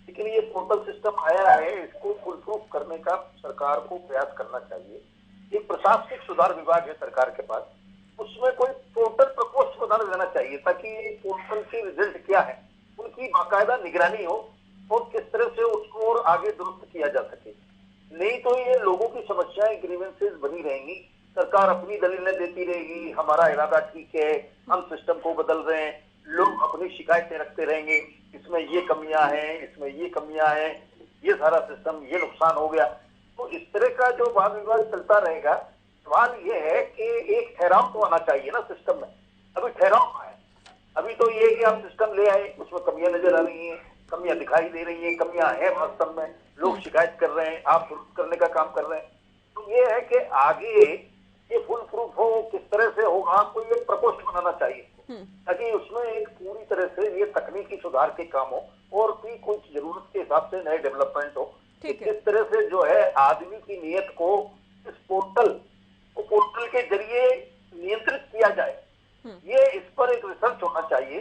लेकिन ये पोर्टल सिस्टम आया है, इसको फुल प्रूफ करने का सरकार को प्रयास करना चाहिए। एक प्रशासनिक सुधार विभाग है सरकार के पास, उसमें कोई पोर्टल प्रकोष्ठ बना देना चाहिए ताकि पोर्टल के रिजल्ट क्या है उनकी बाकायदा निगरानी हो और किस तरह से उसको और आगे दुरुस्त किया जा सके। नहीं तो ये लोगों की समस्याएं ग्रीवेंसेस बनी रहेंगी, सरकार अपनी दलीलें देती रहेगी, हमारा इरादा ठीक है, हम सिस्टम को बदल रहे हैं, लोग अपनी शिकायतें रखते रहेंगे, इसमें ये कमियां हैं, इसमें ये कमियां हैं, ये सारा सिस्टम ये नुकसान हो गया। तो इस तरह का जो वाद विवाद चलता रहेगा। सवाल ये है कि एक ठहराव तो आना चाहिए ना सिस्टम में, अभी ठहराव है। अभी तो ये कि आप सिस्टम ले आए, उसमें कमियां नजर आ रही हैं, कमियां दिखाई दे रही हैं, कमियां हैं वास्तव में, लोग शिकायत कर रहे हैं, आप दुरुस्त करने का काम कर रहे हैं। तो ये है कि आगे ये फुल प्रूफ हो, किस तरह से होगा, आपको ये प्रकोष्ठ बनाना चाहिए ताकि उसमें एक पूरी तरह से ये तकनीकी सुधार के काम हो और भी कुछ जरूरत के हिसाब से नए डेवलपमेंट हो। किस तरह से जो है आदमी की नीयत को इस पोर्टल के जरिए नियंत्रित किया जाए, ये इस पर एक रिसर्च होना चाहिए।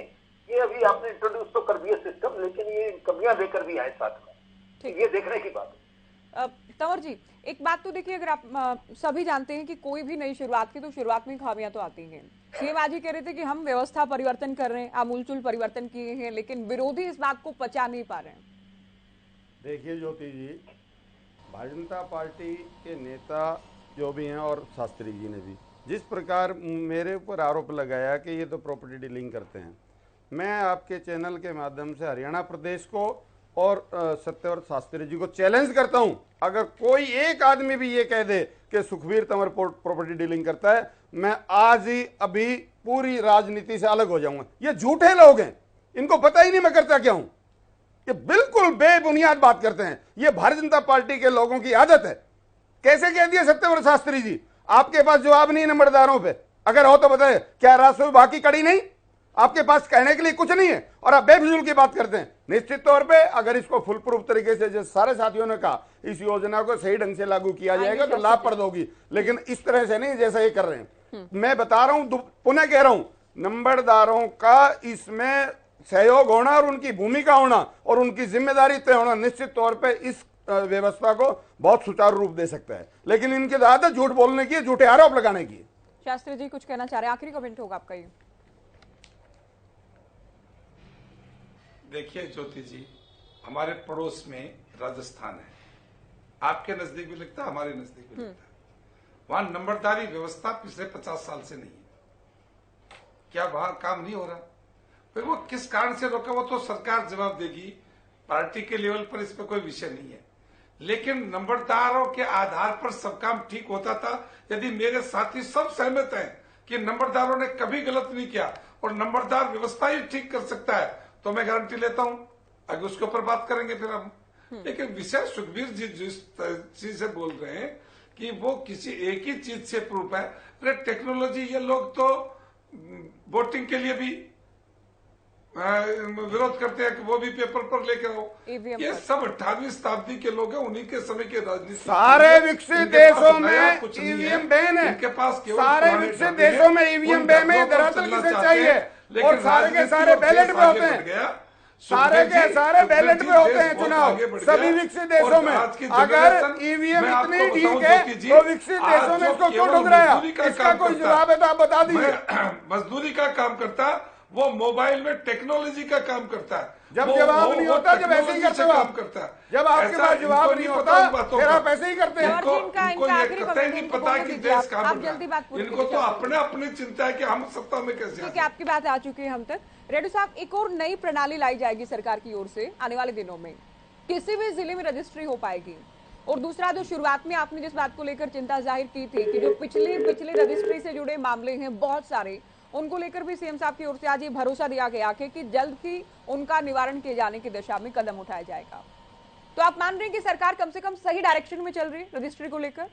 ये अभी आपने इंट्रोड्यूस तो कर दिया सिस्टम, लेकिन ये कमियां लेकर भी आए साथ में, ये देखने की बात है। तंवर जी, एक बात तो देखिए, अगर आप सभी जानते हैं कि कोई भी नई शुरुआत की तो शुरुआत में खामियां तो आती हैं। सीएम आज ही कह रहे थे कि हम व्यवस्था परिवर्तन कर रहे हैं, आमूलचूल परिवर्तन किए हैं, लेकिन विरोधी इस बात को पचा नहीं पा रहे हैं। देखिए ज्योति जी, भारतीय जनता पार्टी के नेता जो भी हैं और शास्त्री जी ने भी जिस प्रकार मेरे ऊपर आरोप लगाया कि ये तो प्रॉपर्टी डीलिंग करते हैं, मैं आपके चैनल के माध्यम से हरियाणा प्रदेश को और सत्यव्रत शास्त्री जी को चैलेंज करता हूं, अगर कोई एक आदमी भी ये कह दे कि सुखबीर तंवर प्रॉपर्टी डीलिंग करता है, मैं आज ही अभी पूरी राजनीति से अलग हो जाऊंगा। ये झूठे लोग हैं, इनको पता ही नहीं मैं करता क्या हूं, ये बिल्कुल बेबुनियाद बात करते हैं। ये भारतीय जनता पार्टी के लोगों की आदत है कैसे कह दिया सत्यव्रत शास्त्री जी? आपके पास जवाब नहीं नंबरदारों पे, अगर हो तो बताए। क्या राजस्व विभाग की कड़ी नहीं? आपके पास कहने के लिए कुछ नहीं है और आप बेफिजूल की बात करते हैं। निश्चित तौर पे अगर इसको फुल प्रूफ तरीके से, जैसे सारे साथियों ने कहा, इस योजना को सही ढंग से लागू किया जाएगा तो लाभप्रद होगी, लेकिन इस तरह से नहीं जैसा ये कर रहे हैं। मैं बता रहा हूं, पुनः कह रहा हूं, नंबरदारों का इसमें सहयोग होना और उनकी भूमिका होना और उनकी जिम्मेदारी तय होना निश्चित तौर पर इस व्यवस्था को बहुत सुचारू रूप दे सकता है। लेकिन इनकी आदत झूठ बोलने की, झूठे आरोप लगाने की। शास्त्री जी कुछ कहना चाह रहे हैं, आखिरी कमेंट होगा आपका ये। देखिए ज्योति जी, हमारे पड़ोस में राजस्थान है, आपके नजदीक भी लगता है, हमारे नजदीक भी लगता है। वहां नंबरदारी व्यवस्था पिछले 50 साल से नहीं है। क्या वहां काम नहीं हो रहा? फिर वो किस कारण से रोका, वो तो सरकार जवाब देगी। पार्टी के लेवल पर इस पर कोई विषय नहीं है, लेकिन नंबरदारों के आधार पर सब काम ठीक होता था। यदि मेरे साथी सब सहमत हैं कि नंबरदारों ने कभी गलत नहीं किया और नंबरदार व्यवस्था ही ठीक कर सकता है, तो मैं गारंटी लेता हूं आगे उसके ऊपर बात करेंगे फिर हम। लेकिन विषय सुखबीर जी जिस चीज से बोल रहे हैं कि वो किसी एक ही चीज से प्रूफ है। अरे टेक्नोलॉजी, ये लोग तो वोटिंग के लिए भी विरोध करते हैं कि वो भी पेपर पर लेकर आओ। ये सब 18वीं शताब्दी के लोग हैं, उन्हीं के समय के राजनीति। सारे विकसित देशों में ईवीएम बैन है, इनके पास सारे विकसित देशों में ईवीएम बैन है। दरअसल किसे चाहिए? और सारे के सारे बैलेट पे होते हैं, सारे के सारे बैलेट पे होते हैं चुनाव सभी विकसित देशों में। अगर ईवीएम इतनी ठीक है तो विकसित देशों में इसको क्यों ठुकराया? इसका कोई जवाब है तो आप बता दीजिए। मजदूरी का काम करता, वो मोबाइल में टेक्नोलॉजी का काम करता है। जब जवाब नहीं होता, जब ऐसे ही करते हो आप। जब आपके पास जवाब नहीं होता फिर आप ऐसे ही करते हैं। इनको ये कतई नहीं पता कि देश काम कर रहा है। इनको तो अपने अपनी चिंता है कि हम सत्ता में कैसे। ठीक है, आपकी बात आ चुकी है हम तक। रेड्डी साहब, एक और नई प्रणाली लाई जाएगी सरकार की ओर से आने वाले दिनों में, किसी भी जिले में रजिस्ट्री हो पाएगी। और दूसरा, जो शुरुआत में आपने जिस बात को लेकर चिंता जाहिर की थी कि जो पिछली रजिस्ट्री से जुड़े मामले हैं बहुत सारे, उनको लेकर भी सीएम साहब की ओर से आज ये भरोसा दिया गया कि जल्द ही उनका निवारण किए जाने की दिशा में कदम उठाया जाएगा। तो आप मान रहे हैं कि सरकार कम से कम सही डायरेक्शन में चल रही है रजिस्ट्री को लेकर?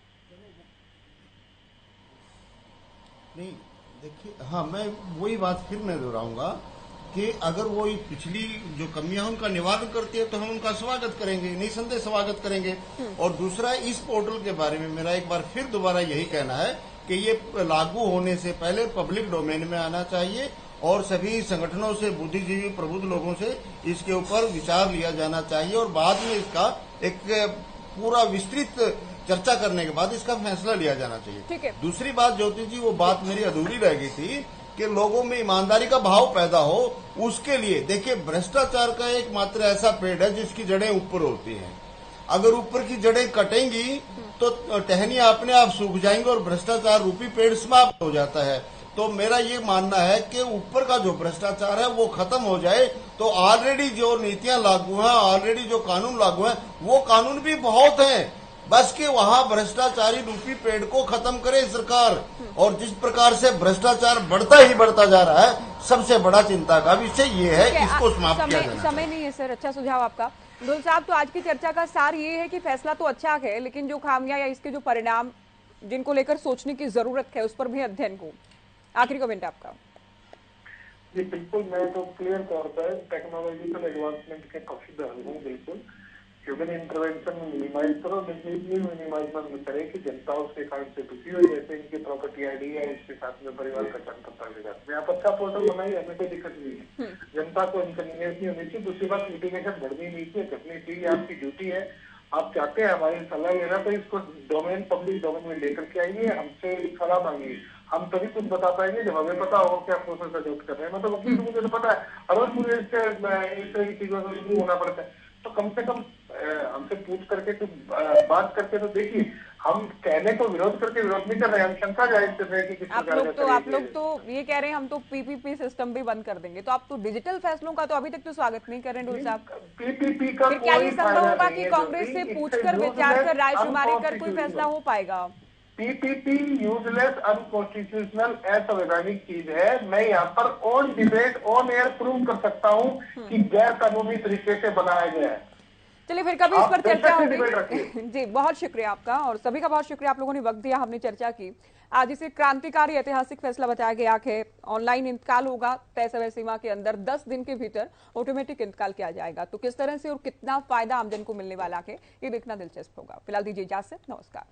नहीं, देखिए, हाँ, मैं वही बात फिर मैं दोहराऊंगा कि अगर वो पिछली जो कमियां उनका निवारण करती है तो हम उनका स्वागत करेंगे, निसंदेह स्वागत करेंगे। और दूसरा, इस पोर्टल के बारे में मेरा एक बार फिर दोबारा यही कहना है कि ये लागू होने से पहले पब्लिक डोमेन में आना चाहिए और सभी संगठनों से, बुद्धिजीवी प्रबुद्ध लोगों से इसके ऊपर विचार लिया जाना चाहिए और बाद में इसका एक पूरा विस्तृत चर्चा करने के बाद इसका फैसला लिया जाना चाहिए। ठीक है। दूसरी बात ज्योति जी, वो बात मेरी अधूरी रह गई थी कि लोगों में ईमानदारी का भाव पैदा हो, उसके लिए देखिए, भ्रष्टाचार का एक मात्र ऐसा पेड़ है जिसकी जड़ें ऊपर होती हैं। अगर ऊपर की जड़ें कटेंगी तो टहनियां अपने आप सूख जाएंगी और भ्रष्टाचार रूपी पेड़ समाप्त हो जाता है। तो मेरा ये मानना है कि ऊपर का जो भ्रष्टाचार है वो खत्म हो जाए तो ऑलरेडी जो नीतियां लागू हैं, ऑलरेडी जो कानून लागू हैं, वो कानून भी बहुत हैं, बस कि वहां भ्रष्टाचारी रूपी पेड़ को खत्म करे सरकार। और जिस प्रकार से भ्रष्टाचार बढ़ता ही बढ़ता जा रहा है, सबसे बड़ा चिंता का विषय ये है, इसको समाप्त किया जाना। समय नहीं है सर, अच्छा सुझाव आपका। ढुल साहब, तो आज की चर्चा का सार ये है कि फैसला तो अच्छा है, लेकिन जो खामियां या इसके जो परिणाम जिनको लेकर सोचने की जरूरत है उस पर भी अध्ययन को। आखिरी कमेंट आपका। जी बिल्कुल, मैं तो क्लियर तौर पर टेक्नोलॉजिकल एडवांसमेंट के पक्षधर हूँ। बिल्कुल ह्यूमन इंटरवेंशन मिनिमाइज करो, मिनिमाइज मत करे कि जनता उसके कारण से दुखी हो, जैसे इनकी प्रॉपर्टी आईडी है, इसके साथ में परिवार का चंद आप अच्छा पोर्टल बनाइए, हमें कोई दिक्कत नहीं है। जनता को इनकन्वीनियंस नहीं होनी चाहिए। दूसरी बात, लिटिगेशन बढ़नी नहीं चाहिए, घटनी चाहिए, आपकी ड्यूटी है। आप चाहते हैं हमारी सलाह लेना तो इसको डोमेन, पब्लिक डोमेन में लेकर के आइए, हमसे सलाह मांगिए। हम तभी कुछ बता पाएंगे जब हमें पता होगा क्या प्रोसेस अडॉप्ट कर रहे हैं। मतलब वकील मुझे तो पता है, हर पूरे इस तरह की चीजों से शुरू होना पड़ता है, तो कम से कम हमसे पूछ करके तो बात करके तो देखिए। हम कहने को विरोध करके विरोध नहीं कर रहे हैं, हम शंका जाहिर कर रहे हैं कि किस आप लोग तो ये कह रहे हैं हम तो पीपीपी सिस्टम भी बंद कर देंगे, तो आप तो डिजिटल फैसलों का तो अभी तक तो स्वागत नहीं कर रहे हैं ढुल साहब। पीपीपी का क्या ये संभव होगा कि कांग्रेस से पूछकर, विचार कर, रायशुमारी कर कोई फैसला हो पाएगा? पीपीपी यूजलेस, अनकॉन्स्टिट्यूशनल, असंवैधानिक चीज है। मैं यहाँ पर on debate, on air prove कर सकता हूँ कि गैर कानूनी तरीके से बनाया गया है। चलिए फिर कभी इस पर चर्चा डिबेट होगी। रखिए। जी बहुत शुक्रिया आपका और सभी का बहुत शुक्रिया, आप लोगों ने वक्त दिया, हमने चर्चा की। आज इसे क्रांतिकारी ऐतिहासिक फैसला बताया गया कि ऑनलाइन इंतकाल होगा, तय समय सीमा के अंदर 10 दिन के भीतर ऑटोमेटिक इंतकाल किया जाएगा। तो किस तरह से और कितना फायदा आमजन को मिलने वाला है, ये देखना दिलचस्प होगा। फिलहाल दीजिए इजाजत, नमस्कार।